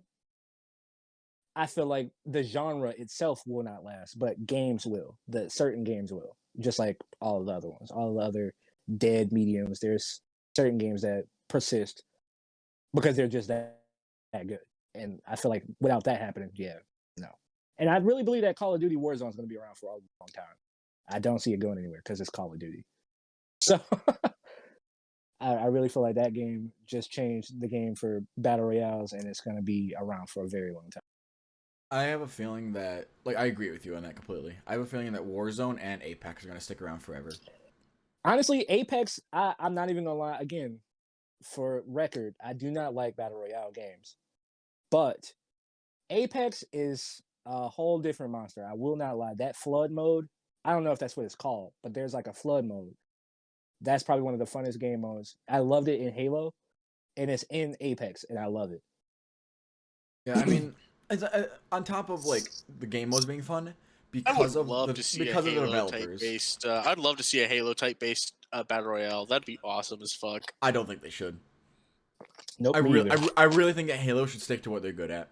I feel like the genre itself will not last, but games will. The certain games will, just like all of the other ones, all the other dead mediums. There's certain games that persist because they're just that good. And I feel like without that happening, yeah, no. And I really believe that Call of Duty Warzone is going to be around for a long time. I don't see it going anywhere because it's Call of Duty. So I really feel like that game just changed the game for battle royales, and it's going to be around for a very long time. I have a feeling that, like, I agree with you on that completely. I have a feeling that Warzone and Apex are going to stick around forever. Honestly, Apex, I'm not even going to lie. Again, for record, I do not like battle royale games. But Apex is a whole different monster. I will not lie. That flood mode, I don't know if that's what it's called, but there's like a flood mode. That's probably one of the funnest game modes. I loved it in Halo, and it's in Apex, and I love it. Yeah, I mean, on top of like the game modes being fun, I because would of love the to see because a of the Halo type developers, based. I'd love to see a Halo type based battle royale. That'd be awesome as fuck. I don't think they should. Nope, I me really, either. I really think that Halo should stick to what they're good at.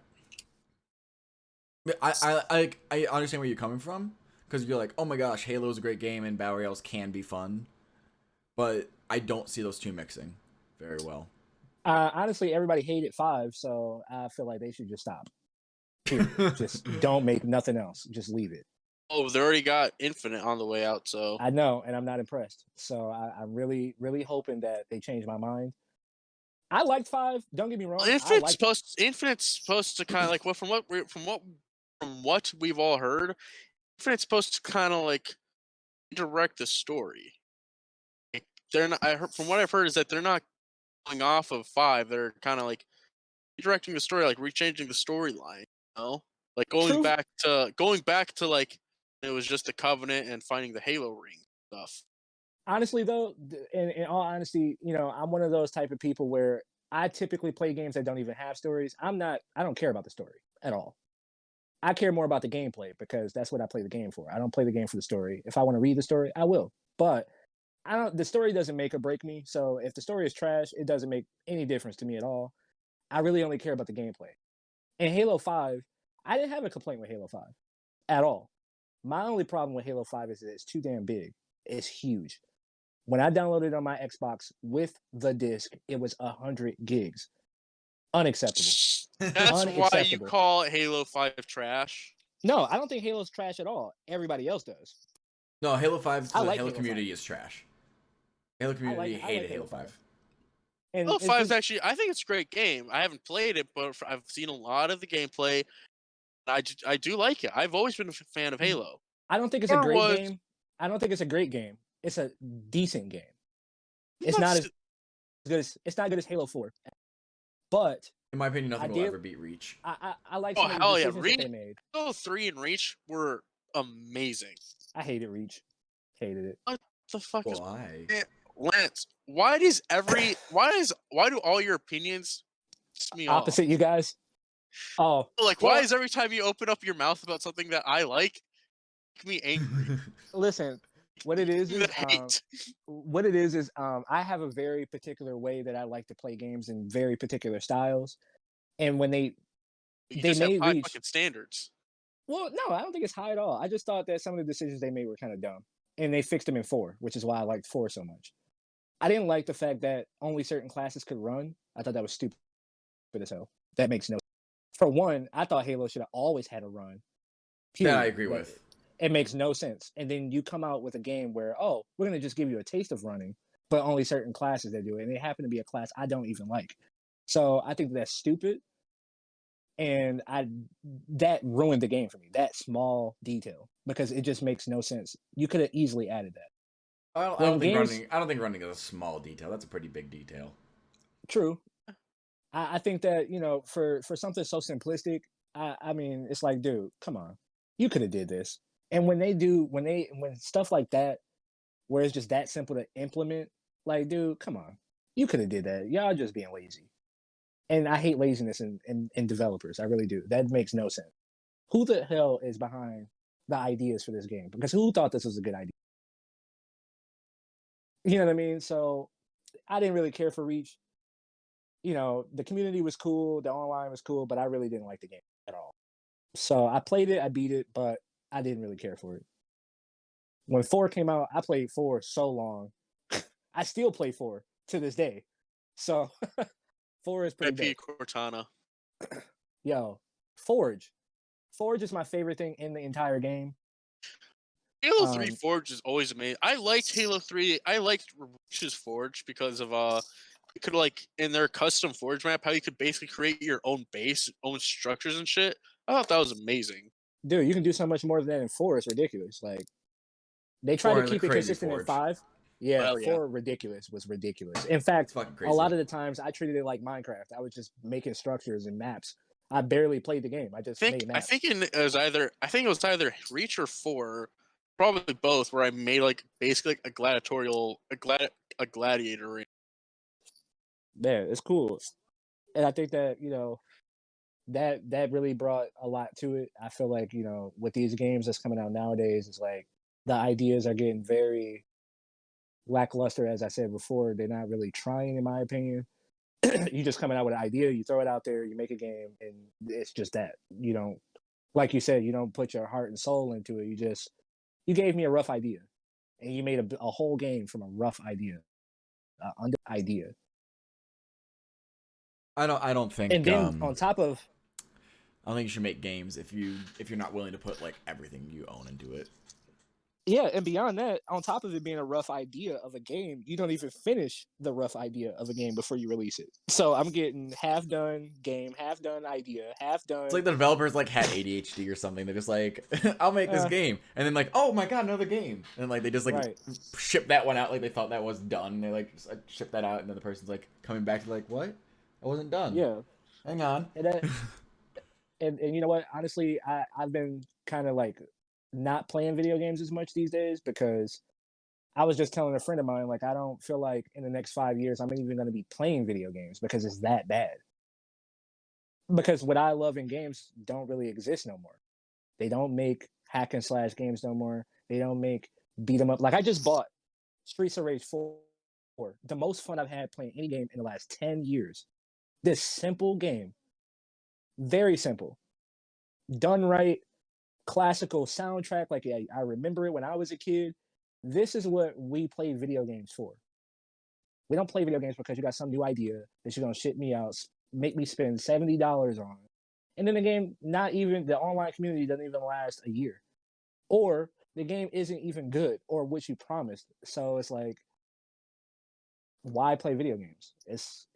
I understand where you're coming from, because you're like, oh my gosh, Halo is a great game and battle royales can be fun, but I don't see those two mixing very well. Honestly, everybody hated 5, so I feel like they should just stop. Period. Just don't make nothing else. Just leave it. Oh, they already got Infinite on the way out, so I know, and I'm not impressed. So I'm really, really hoping that they change my mind. I liked 5. Don't get me wrong. I liked it. Infinite's supposed to kind of like from what we've all heard. Infinite's supposed to kind of like direct the story. Like, they're not. I heard from what I've heard is that they're not going off of 5. They're kind of like redirecting the story, like rechanging the storyline. You know, like True. going back to like it was just the Covenant and finding the Halo ring stuff. Honestly, though, in all honesty, I'm one of those type of people where I typically play games that don't even have stories. I don't care about the story at all. I care more about the gameplay because that's what I play the game for. I don't play the game for the story. If I want to read the story, I will. But the story doesn't make or break me. So if the story is trash, it doesn't make any difference to me at all. I really only care about the gameplay. In Halo 5, I didn't have a complaint with Halo 5 at all. My only problem with Halo 5 is that it's too damn big. It's huge. When I downloaded it on my Xbox with the disc, it was 100 gigs. Unacceptable. That's why you call Halo 5 trash. No, I don't think Halo's trash at all. Everybody else does. No, Halo 5, the like Halo Halo community 5. is trash. Halo community hated Halo 5. And Halo 5 is actually, I think it's a great game. I haven't played it, but I've seen a lot of the gameplay. I do like it. I've always been a fan of Halo. I don't think it's a great game. I don't think it's a great game. It's a decent game. It's not as good as it's not good as Halo 4. But in my opinion, nothing will ever beat Reach. I like some of the decisions that they made. Halo 3 and Reach were amazing. I hated Reach. Hated it. What the fuck Why? Lance, why do all your opinions piss me off? Opposite you guys? Oh. Like, why is every time you open up your mouth about something that I like, make me angry? Listen, what it is I have a very particular way that I like to play games in very particular styles. And when they made high Reach fucking standards. Well, no, I don't think it's high at all. I just thought that some of the decisions they made were kind of dumb. And they fixed them in 4, which is why I liked 4 so much. I didn't like the fact that only certain classes could run. I thought that was stupid as hell. That makes no sense. For one, I thought Halo should have always had a run. Period. Yeah, I agree with. It makes no sense. And then you come out with a game where, we're going to just give you a taste of running, but only certain classes that do it. And it happened to be a class I don't even like. So I think that's stupid. And that ruined the game for me, that small detail, because it just makes no sense. You could have easily added that. I don't think running is a small detail. That's a pretty big detail. True. I think that, for something so simplistic, I mean, it's like, dude, come on. You could have did this. And when stuff like that, where it's just that simple to implement, like, dude, come on. You could have did that. Y'all just being lazy. And I hate laziness in developers. I really do. That makes no sense. Who the hell is behind the ideas for this game? Because who thought this was a good idea? You know what I mean? So I didn't really care for Reach. The community was cool, the online was cool, but I really didn't like the game at all. So I played it, I beat it, but I didn't really care for it. When 4 came out, I played 4 so long. I still play 4 to this day. So 4 is pretty IP dope. Cortana. Yo, Forge. Forge is my favorite thing in the entire game. Halo 3 Forge is always amazing. I liked Halo 3. I liked Reach's Forge because of you could like in their custom Forge map how you could basically create your own base, own structures and shit. I thought that was amazing. Dude, you can do so much more than that in 4. It's ridiculous. Like they try to keep it consistent in 5. Yeah, Well, yeah. 4 was ridiculous. In fact, a lot of the times I treated it like Minecraft. I was just making structures and maps. I barely played the game. I just made maps. I think it was either Reach or 4, probably both, where I made like basically like a gladiator ring. Yeah, it's cool. And I think that, that really brought a lot to it. I feel like, with these games that's coming out nowadays, it's like the ideas are getting very lackluster. As I said before, they're not really trying, in my opinion. You just coming out with an idea, you throw it out there, you make a game, and it's just that. You don't, like you said, you don't put your heart and soul into it. You gave me a rough idea, and you made a whole game from a rough idea, under idea. I don't think. And then on top of, I don't think you should make games if you're not willing to put like everything you own into it. Yeah, and beyond that, on top of it being a rough idea of a game, you don't even finish the rough idea of a game before you release it. So I'm getting half done game, half done idea, half done. It's like the developers like had ADHD or something. They're just like, I'll make this game, and then like, oh my god, another game, and like they just like ship that one out like they thought that was done. They like just ship that out, and then the person's like coming back to like, what? I wasn't done. Yeah, hang on. And you know what? Honestly, I've been kind of like not playing video games as much these days because I was just telling a friend of mine, like, I don't feel like in the next 5 years I'm even going to be playing video games because it's that bad. Because what I love in games don't really exist no more. They don't make hack and slash games no more. They don't make beat 'em up. Like I just bought Streets of Rage 4, the most fun I've had playing any game in the last 10 years. This simple game, very simple, done right, classical soundtrack. Like I remember it when I was a kid. This is what we play video games for. We don't play video games because you got some new idea that you're gonna ship me out, make me spend $70 on, and then the game, not even the online community doesn't even last a year, or the game isn't even good or what you promised. So it's like, why play video games? It's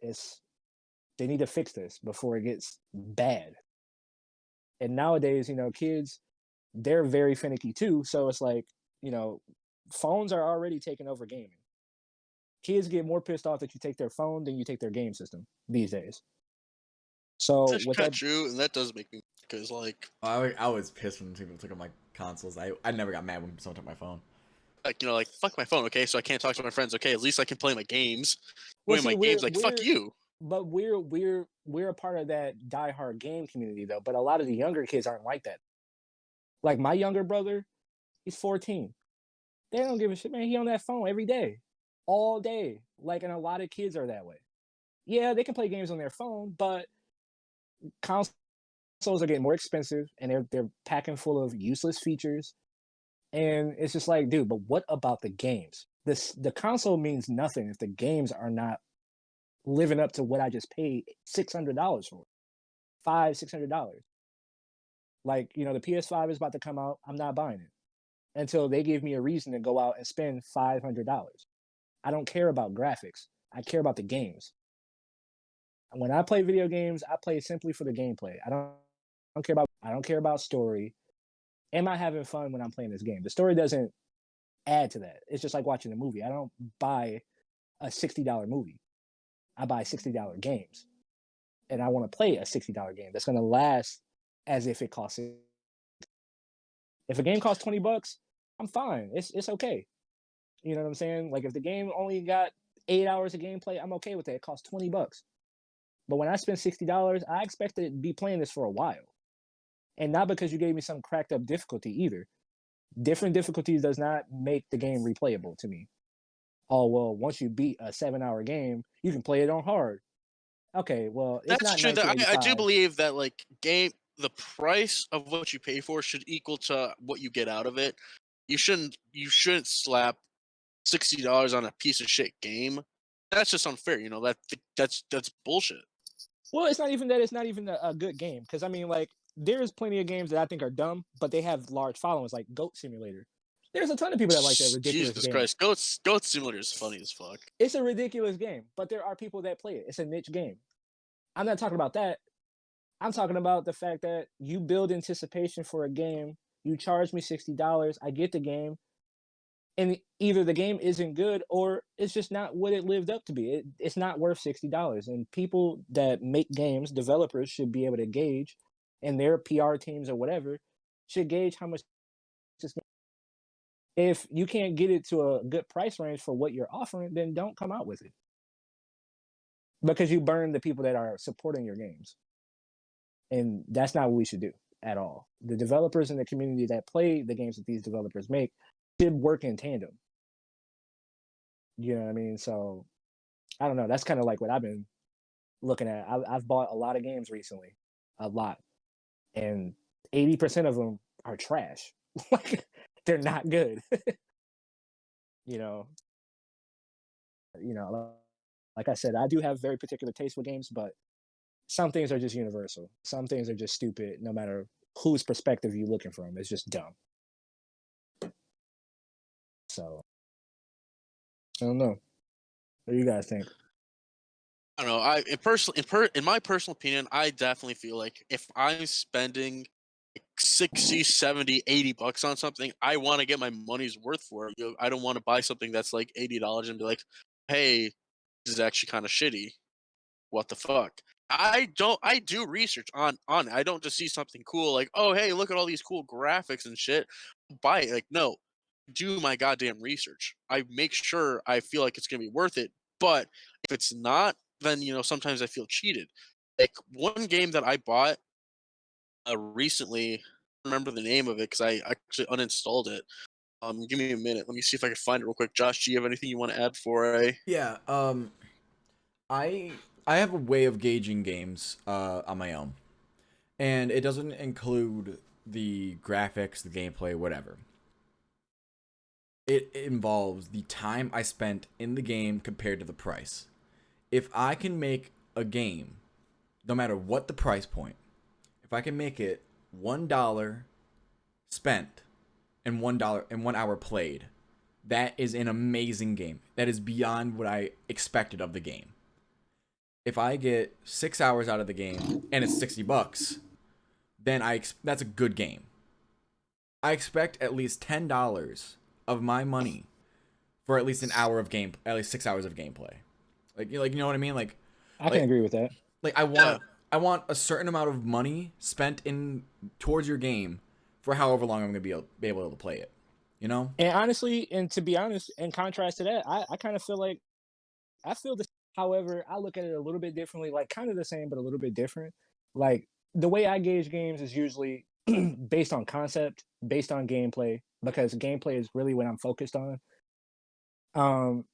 they need to fix this before it gets bad. And nowadays, kids, they're very finicky too. So it's like, phones are already taking over gaming. Kids get more pissed off that you take their phone than you take their game system these days. So that's kind of true, and that does make me, because like I was pissed when people took my consoles. I never got mad when someone took my phone. Like fuck my phone, okay? So I can't talk to my friends, okay? At least I can play my games. Well, play my games, like fuck you. But we're a part of that diehard game community though. But a lot of the younger kids aren't like that. Like my younger brother, he's 14. They don't give a shit, man. He on that phone every day, all day. Like, and a lot of kids are that way. Yeah, they can play games on their phone, but consoles are getting more expensive, and they're packing full of useless features. And it's just like, dude, but what about the games? The console means nothing if the games are not living up to what I just paid $600 for. $600. Like, the PS5 is about to come out. I'm not buying it until they give me a reason to go out and spend $500. I don't care about graphics. I care about the games. When I play video games, I play simply for the gameplay. I don't care about story. Am I having fun when I'm playing this game? The story doesn't add to that. It's just like watching a movie. I don't buy a $60 movie. I buy $60 games. And I want to play a $60 game that's going to last as if it costs it. If a game costs $20, I'm fine. It's okay. You know what I'm saying? Like if the game only got 8 hours of gameplay, I'm okay with that. It costs $20. But when I spend $60, I expect to be playing this for a while. And not because you gave me some cracked up difficulty either. Different difficulties does not make the game replayable to me. Oh, well, once you beat a 7-hour game, you can play it on hard. Okay, well, it's that's not true. I do believe that like the price of what you pay for should equal to what you get out of it. You shouldn't slap $60 on a piece of shit game That's just unfair. That's bullshit. Well, it's not even that. It's not even a good game because I mean, like, there's plenty of games that I think are dumb, but they have large followings, like Goat Simulator. There's a ton of people that like that ridiculous Jesus game. Christ, Goat Simulator is funny as fuck. It's a ridiculous game, but there are people that play it. It's a niche game. I'm not talking about that. I'm talking about the fact that you build anticipation for a game. You charge me $60. I get the game, and either the game isn't good or it's just not what it lived up to be. It's not worth $60. And people that make games, developers, should be able to gauge, and their PR teams or whatever should gauge how much this game. If you can't get it to a good price range for what you're offering, then don't come out with it because you burn the people that are supporting your games. And that's not what we should do at all. The developers in the community that play the games that these developers make should work in tandem. You know what I mean? So I don't know. That's kind of like what I've been looking at. I've bought a lot of games recently, a lot, and 80% of them are trash. Like they're not good. you know, like I said, I do have very particular taste with games, but some things are just universal. Some things are just stupid, no matter whose perspective you're looking from. It's just dumb. So I don't know. What do you guys think? I don't know. In my personal opinion, I definitely feel like if I'm spending like 60, 70, 80 bucks on something, I want to get my money's worth for it. I don't want to buy something that's like $80 and be like, hey, this is actually kind of shitty. What the fuck? I do research on it. I don't just see something cool like, oh hey, look at all these cool graphics and shit. Buy it. Like, no. Do my goddamn research. I make sure I feel like it's gonna be worth it. But if it's not, then sometimes I feel cheated. Like one game that I bought recently, I don't remember the name of it because I actually uninstalled it. Give me a minute. Let me see if I can find it real quick. Josh, do you have anything you want to add for a? Yeah. I I have a way of gauging games on my own, and it doesn't include the graphics, the gameplay, whatever. It involves the time I spent in the game compared to the price. If I can make a game, no matter what the price point, if I can make it $1 spent and $1 and 1 hour played, that is an amazing game. That is beyond what I expected of the game. If I get 6 hours out of the game and it's $60, then that's a good game. I expect at least $10 of my money for at least an hour of game, at least 6 hours of gameplay. You know what I mean? I can agree with that. I want a certain amount of money spent towards your game for however long I'm gonna be able to play it. You know? And honestly, and to be honest, in contrast to that, I kind of feel like I feel this. However, I look at it a little bit differently, like kind of the same, but a little bit different. Like the way I gauge games is usually based on concept, based on gameplay, because gameplay is really what I'm focused on. Um,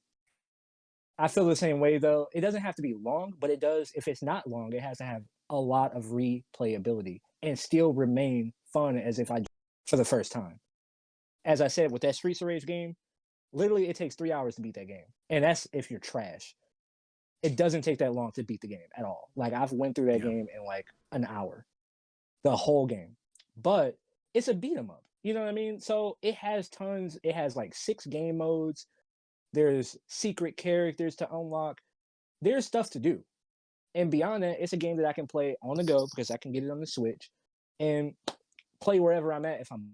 I feel the same way though. It doesn't have to be long, but it does. If it's not long, it has to have a lot of replayability and still remain fun as if I for the first time. As I said, with that Streets of Rage game, literally it takes 3 hours to beat that game, and that's if you're trash. It doesn't take that long to beat the game at all. Like I've went through that game in like an hour, the whole game. But it's a beat 'em up. You know what I mean? So it has tons. It has like 6 game modes. There's secret characters to unlock. There's stuff to do. And beyond that, it's a game that I can play on the go because I can get it on the Switch and play wherever I'm at if I'm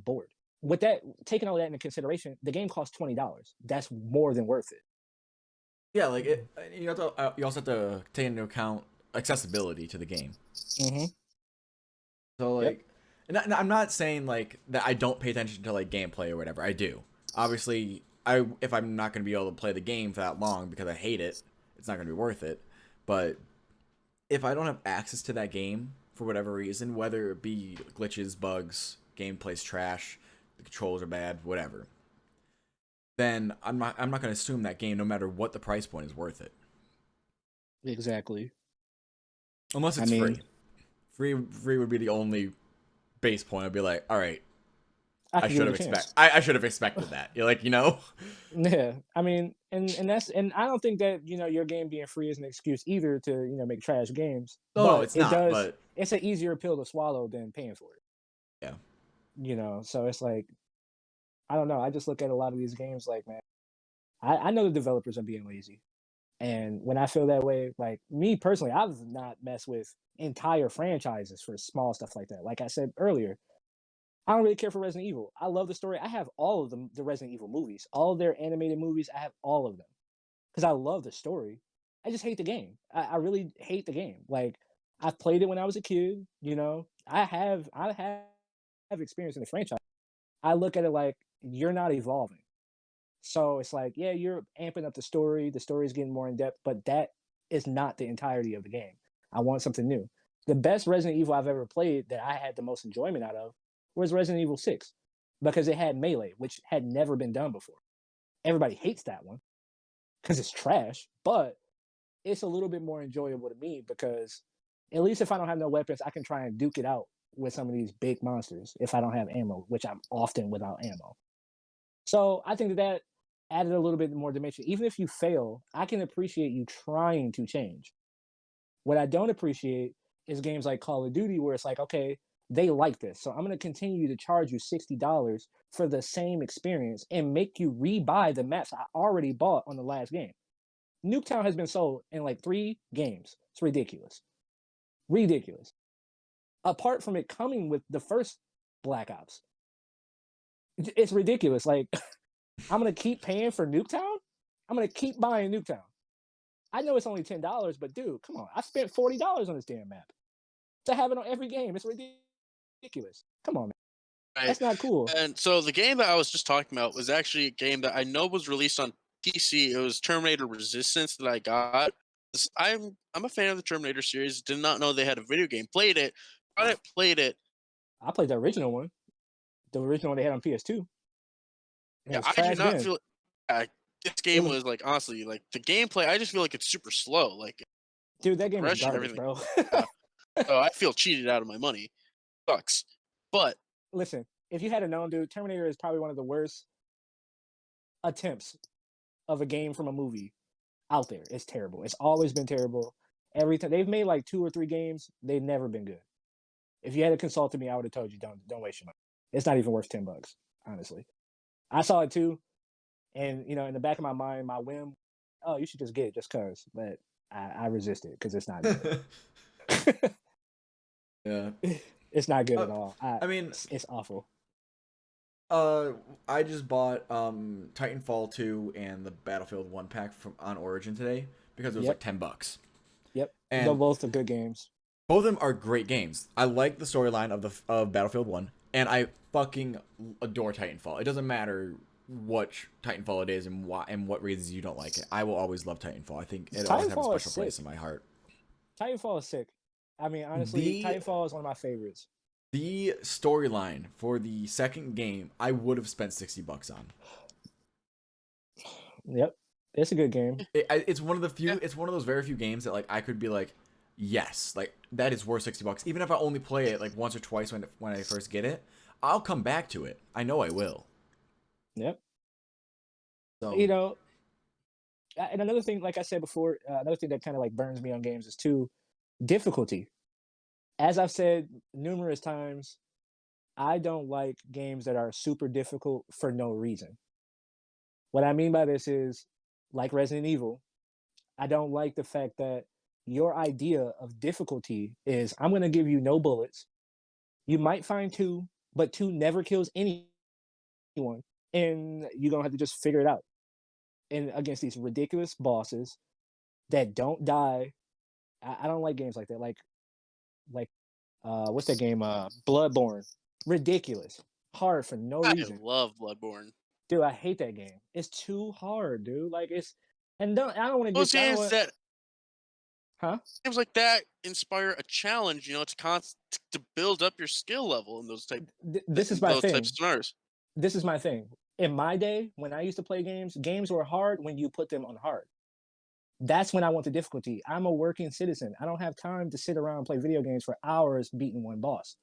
bored. With that, taking all that into consideration, the game costs $20. That's more than worth it. Yeah, you also have to take into account accessibility to the game. Mm-hmm. So and I'm not saying like that I don't pay attention to like gameplay or whatever. I do. Obviously, if I'm not going to be able to play the game for that long because I hate it, it's not going to be worth it. But if I don't have access to that game for whatever reason, whether it be glitches, bugs, gameplay's trash, the controls are bad, whatever, then I'm not going to assume that game, no matter what the price point, is worth it. Exactly. Unless it's free. Free would be the only base point. I'd be like, all right. I could should give have it a chance. I should have expected that. You're like, you know, Yeah, I mean, and I don't think that your game being free is an excuse either to make trash games, no, but it's not. But it's an easier pill to swallow than paying for it. yeah, So it's like I don't know. I just look at a lot of these games like, man, I know the developers are being lazy, and when I feel that way, like me personally, I've not messed with entire franchises for small stuff like that. Like I said earlier, I don't really care for Resident Evil. I love the story. I have all of the Resident Evil movies, all of their animated movies. I have all of them because I love the story. I just hate the game. I really hate the game. Like I've played it when I was a kid. I have experience in the franchise. I look at it like you're not evolving. So it's like, yeah, you're amping up the story. The story is getting more in depth, but that is not the entirety of the game. I want something new. The best Resident Evil I've ever played that I had the most enjoyment out of was Resident Evil 6 because it had melee, which had never been done before. Everybody hates that one because it's trash, but it's a little bit more enjoyable to me because at least if I don't have no weapons, I can try and duke it out with some of these big monsters if I don't have ammo, which I'm often without ammo. So I think that added a little bit more dimension. Even if you fail, I can appreciate you trying to change. What I don't appreciate is games like Call of Duty where it's like, okay, they like this. So I'm going to continue to charge you $60 for the same experience and make you rebuy the maps I already bought on the last game. Nuketown has been sold in like 3 games. It's ridiculous. Ridiculous. Apart from it coming with the first Black Ops, it's ridiculous. Like, I'm going to keep paying for Nuketown? I'm going to keep buying Nuketown. I know it's only $10, but dude, come on. I spent $40 on this damn map to have it on every game. It's ridiculous. Come on, man. Right. That's not cool. And so the game that I was just talking about was actually a game that I know was released on PC. It was Terminator Resistance that I got. I'm a fan of the Terminator series. Did not know they had a video game. Played it. Got it. Played it. I played the original one. The original one they had on PS2. Yeah, I do not feel. This game was- was like honestly like the gameplay. I just feel like it's super slow. Like Dude, that game is progression, garbage, bro. so I feel cheated out of my money. Sucks. But Listen, if you had a known, dude, Terminator is probably one of the worst attempts of a game from a movie out there. It's terrible. It's always been terrible. Every time they've made like 2 or 3 games, they've never been good. If you had consulted me, I would have told you don't waste your money. It's not even worth $10, honestly. I saw it too, and in the back of my mind, my whim, oh, you should just get it just cause. But I resisted because it's not good. yeah. It's not good at all. I mean, it's awful. I just bought Titanfall 2 and the Battlefield 1 pack on Origin today because it was like $10. Yep, and they're both the good games. Both of them are great games. I like the storyline of Battlefield 1, and I fucking adore Titanfall. It doesn't matter what Titanfall it is and why and what reasons you don't like it. I will always love Titanfall. I think it always has a special place in my heart. Titanfall is sick. I mean, honestly, Titanfall is one of my favorites. The storyline for the second game, I would have spent $60 on. Yep, it's a good game. It's one of the few. It's one of those very few games that like I could be like, yes, like that is worth $60. Even if I only play it like once or twice when I first get it, I'll come back to it. I know I will. Yep. So and another thing, like I said before, another thing that kind of like burns me on games is too difficulty. As I've said numerous times, I don't like games that are super difficult for no reason. What I mean by this is, like Resident Evil, I don't like the fact that your idea of difficulty is I'm going to give you no bullets. You might find 2, but 2 never kills anyone. And you're going to have to just figure it out. And against these ridiculous bosses that don't die, I don't like games like that. Like what's that game? Bloodborne. Ridiculous. Hard for no reason. I love Bloodborne. Dude, I hate that game. It's too hard, dude. Like I don't want to Those get games that Huh? games like that inspire a challenge, to build up your skill level in those This is my those thing. types of scenarios. This is my thing. In my day, when I used to play games were hard when you put them on hard. That's when I want the difficulty. I'm a working citizen. I don't have time to sit around and play video games for hours beating one boss.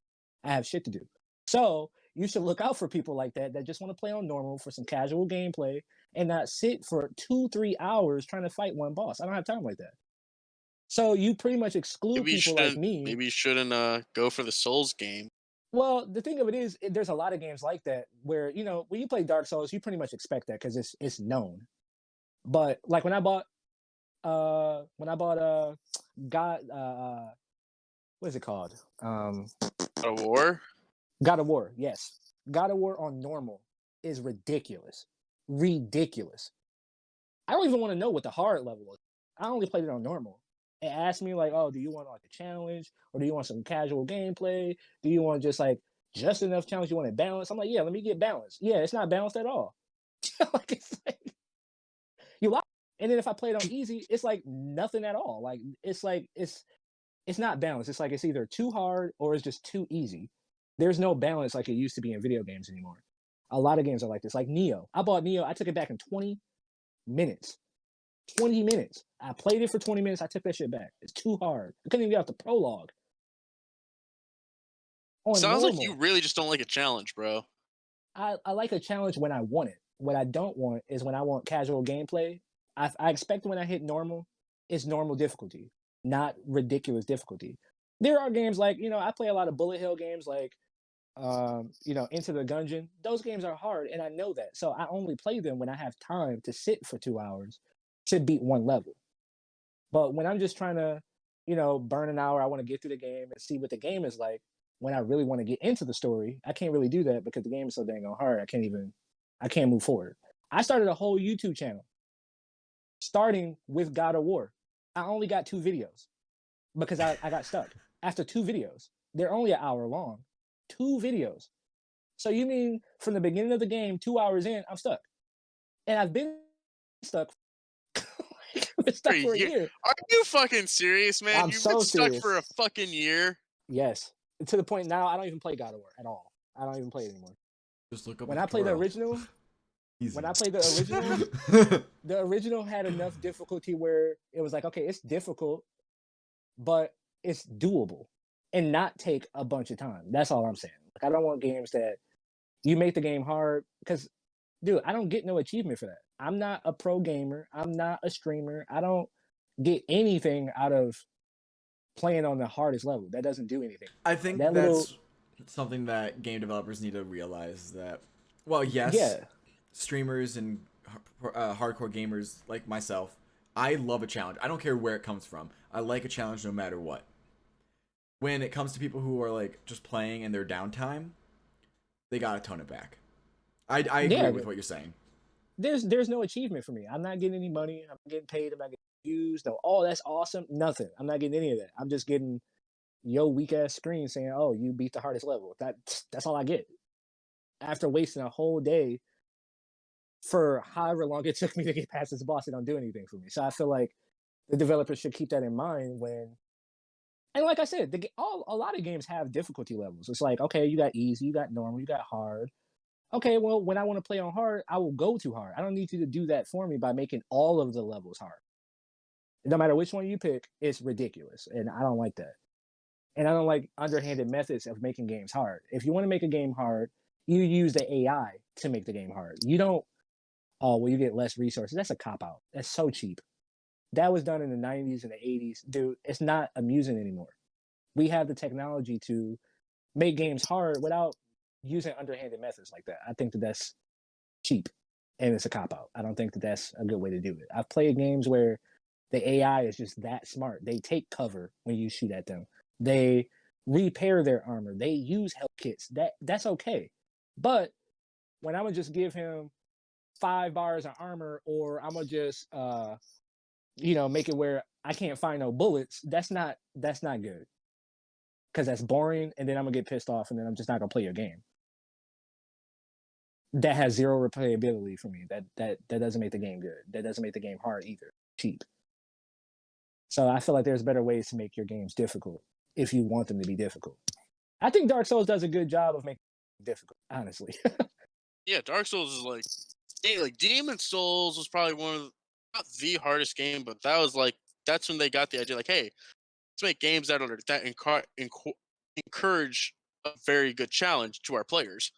I have shit to do. So you should look out for people like that just want to play on normal for some casual gameplay and not sit for 2-3 hours trying to fight one boss. I don't have time like that. So you pretty much exclude Maybe you people like shouldn't. me. Maybe you shouldn't go for the Souls game. Well, the thing of it is, there's a lot of games like that where when you play Dark Souls, you pretty much expect that because it's known. But like when I bought God what is it called? God of War. God of War, yes. God of War on normal is ridiculous. Ridiculous. I don't even want to know what the hard level is. I only played it on normal. It asked me like, oh, do you want like a challenge? Or do you want some casual gameplay? Do you want just enough challenge? You want it balanced? I'm like, yeah, let me get balanced. Yeah, it's not balanced at all. Like it's like you lie. And then if I play it on easy, it's like nothing at all. Like it's not balanced. It's like it's either too hard or it's just too easy. There's no balance like it used to be in video games anymore. A lot of games are like this. Like Neo. I bought Neo. I took it back in 20 minutes. 20 minutes. I played it for 20 minutes. I took that shit back. It's too hard. I couldn't even get out the prologue. Sounds like you really just don't like a challenge, bro. I like a challenge when I want it. What I don't want is when I want casual gameplay. I expect when I hit normal, it's normal difficulty, not ridiculous difficulty. There are games like, I play a lot of bullet hell games like Into the Gungeon. Those games are hard and I know that. So I only play them when I have time to sit for 2 hours to beat one level. But when I'm just trying to, burn an hour, I want to get through the game and see what the game is like. When I really want to get into the story, I can't really do that because the game is so dang hard. I can't move forward. I started a whole YouTube channel starting with God of War. I only got 2 videos because I got stuck. After 2 videos, they're only an hour long. 2 videos. So you mean from the beginning of the game, 2 hours in, I'm stuck. And I've been stuck. I've been stuck for a year. Are you fucking serious, man? I'm You've so been stuck serious. for a fucking year. Yes. To the point now, I don't even play God of War at all. I don't even play it anymore. Just look up When I play the original, the original had enough difficulty where it was like, okay, it's difficult, but it's doable and not take a bunch of time. That's all I'm saying. Like, I don't want games that you make the game hard because, dude, I don't get no achievement for that. I'm not a pro gamer. I'm not a streamer. I don't get anything out of playing on the hardest level. That doesn't do anything. I think that's something that game developers need to realize that, well, yes, streamers and hardcore gamers like myself, I love a challenge. I don't care where it comes from. I like a challenge no matter what. When it comes to people who are like just playing in their downtime, they gotta tone it back. I agree with what you're saying. There's no achievement for me. I'm not getting any money. I'm not getting paid. I'm not getting views. No, oh, that's awesome. Nothing. I'm not getting any of that. I'm just getting yo weak ass screen saying, "Oh, you beat the hardest level." That's all I get. After wasting a whole day for however long it took me to get past this boss, it don't do anything for me. So I feel like the developers should keep that in mind when. And like I said, a lot of games have difficulty levels. It's like, okay, you got easy, you got normal, you got hard. Okay, well, when I want to play on hard, I will go to hard. I don't need you to do that for me by making all of the levels hard. No matter which one you pick, it's ridiculous. And I don't like that. And I don't like underhanded methods of making games hard. If you want to make a game hard, you use the AI to make the game hard. You don't, oh, well, you get less resources. That's a cop-out. That's so cheap. That was done in the 90s and the 80s. Dude, it's not amusing anymore. We have the technology to make games hard without using underhanded methods like that. I think that's cheap and it's a cop-out. I don't think that's a good way to do it. I've played games where the AI is just that smart. They take cover when you shoot at them. They repair their armor. They use health kits. That's okay. But when I'm gonna just give him 5 bars of armor, or I'm gonna just make it where I can't find no bullets, that's not good. Because that's boring, and then I'm gonna get pissed off, and then I'm just not gonna play your game. That has 0 replayability for me. That doesn't make the game good. That doesn't make the game hard either. Cheap. So I feel like there's better ways to make your games difficult if you want them to be difficult. I think Dark Souls does a good job of making it difficult, honestly. Yeah, Dark Souls is like Demon Souls was probably one of not the hardest game, but that's when they got the idea, like, hey, let's make games that encourage a very good challenge to our players.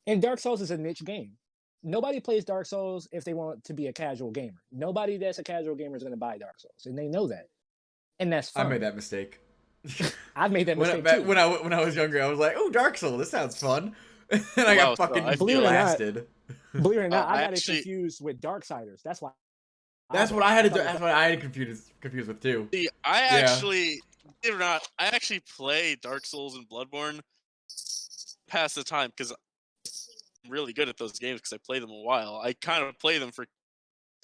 And Dark Souls is a niche game. Nobody plays Dark Souls if they want to be a casual gamer. Nobody that's a casual gamer is going to buy Dark Souls, and they know that, and that's I fine. made that mistake. I've made that when mistake I, too. when I was younger, I was like, "Oh, Dark Souls, this sounds fun," and I got Wow, so fucking I Believe it or not, blasted. Believe it or not, I I got actually- it confused with Darksiders. That's why. That's what I had to do. thought it That's was- what I had confused with too. See, I Yeah. actually, believe it or not, I actually play Dark Souls and Bloodborne pass the time because I'm really good at those games because I play them a while. I kind of play them for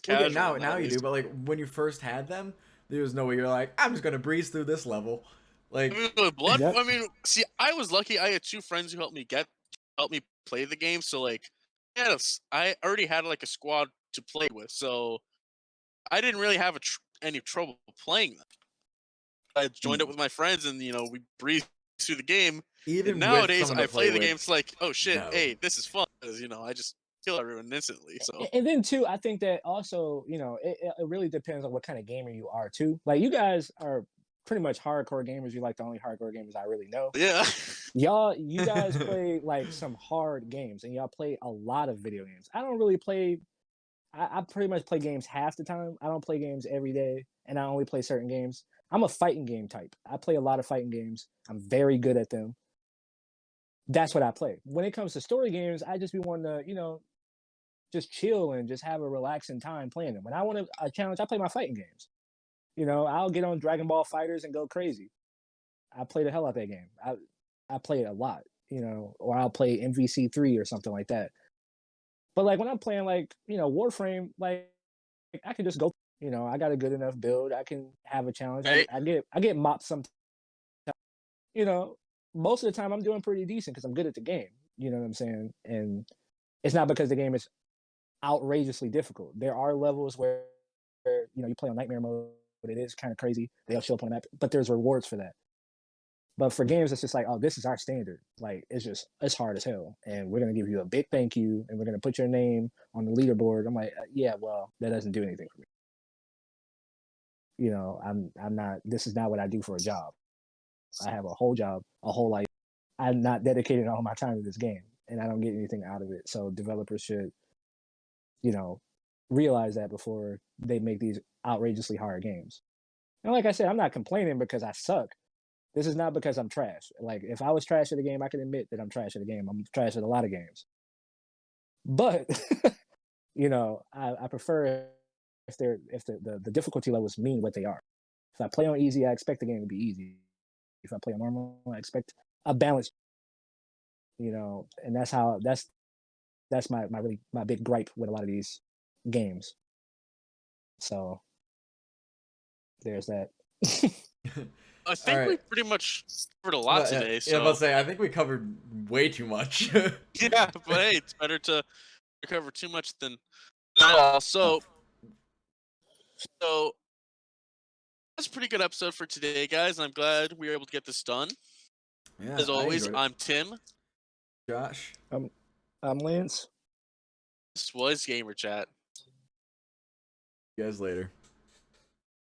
casual. Okay, now you nowadays. do, but like when you first had them, there was no way you're like, I'm just gonna breeze through this level. Like, I mean, with Blood, Yep. I mean, see, I was lucky. I had 2 friends who helped me play the game. So like, I already had like a squad to play with, so I didn't really have any trouble playing them. I joined up with my friends, and we breezed through the game. even And with nowadays, someone to I play the with, game. It's like, oh shit, no. hey, this is fun because I just kill everyone instantly. So And then too, I think that also, it really depends on what kind of gamer you are too. Like you guys are pretty much hardcore gamers. You're like the only hardcore gamers I really know. yeah, You guys play like some hard games, and y'all play a lot of video games. I don't really play. I pretty much play games half the time. I don't play games every day, and I only play certain games. I'm a fighting game type. I play a lot of fighting games. I'm very good at them. That's what I play. When it comes to story games, I just be wanting to, just chill and just have a relaxing time playing them. When I want a challenge, I play my fighting games. I'll get on Dragon Ball Fighters and go crazy. I play the hell out of that game. I play it a lot, or I'll play MVC3 or something like that. But like when I'm playing like, Warframe, like I can just go, I got a good enough build. I can have a challenge. Right. I get mopped sometimes. Most of the time I'm doing pretty decent because I'm good at the game. You know what I'm saying? And it's not because the game is outrageously difficult. There are levels where you play on nightmare mode, but it is kind of crazy. They'll show up on the map, but there's rewards for that. But for games, it's just like, oh, this is our standard. Like it's hard as hell, and we're gonna give you a big thank you, and we're gonna put your name on the leaderboard. I'm like, yeah, well, that doesn't do anything for me. I'm not. This is not what I do for a job. I have a whole job, a whole life. I'm not dedicating all my time to this game, and I don't get anything out of it. So developers should, realize that before they make these outrageously hard games. And like I said, I'm not complaining because I suck. This is not because I'm trash. Like if I was trash at a game, I can admit that I'm trash at a game. I'm trash at a lot of games. But I prefer if the difficulty levels mean what they are. If I play on easy, I expect the game to be easy. If I play on normal, I expect a balance. And that's my big gripe with a lot of these games. So there's that. I think we Alright. pretty much covered a lot today. Yeah, So I'm about to say, I think we covered way too much. yeah, but hey, it's better to cover too much than not all. So that's a pretty good episode for today, guys. And I'm glad we were able to get this done. Yeah, As I always, enjoyed it. I'm Tim. Josh. I'm Lance. This was Gamer Chat. You guys later.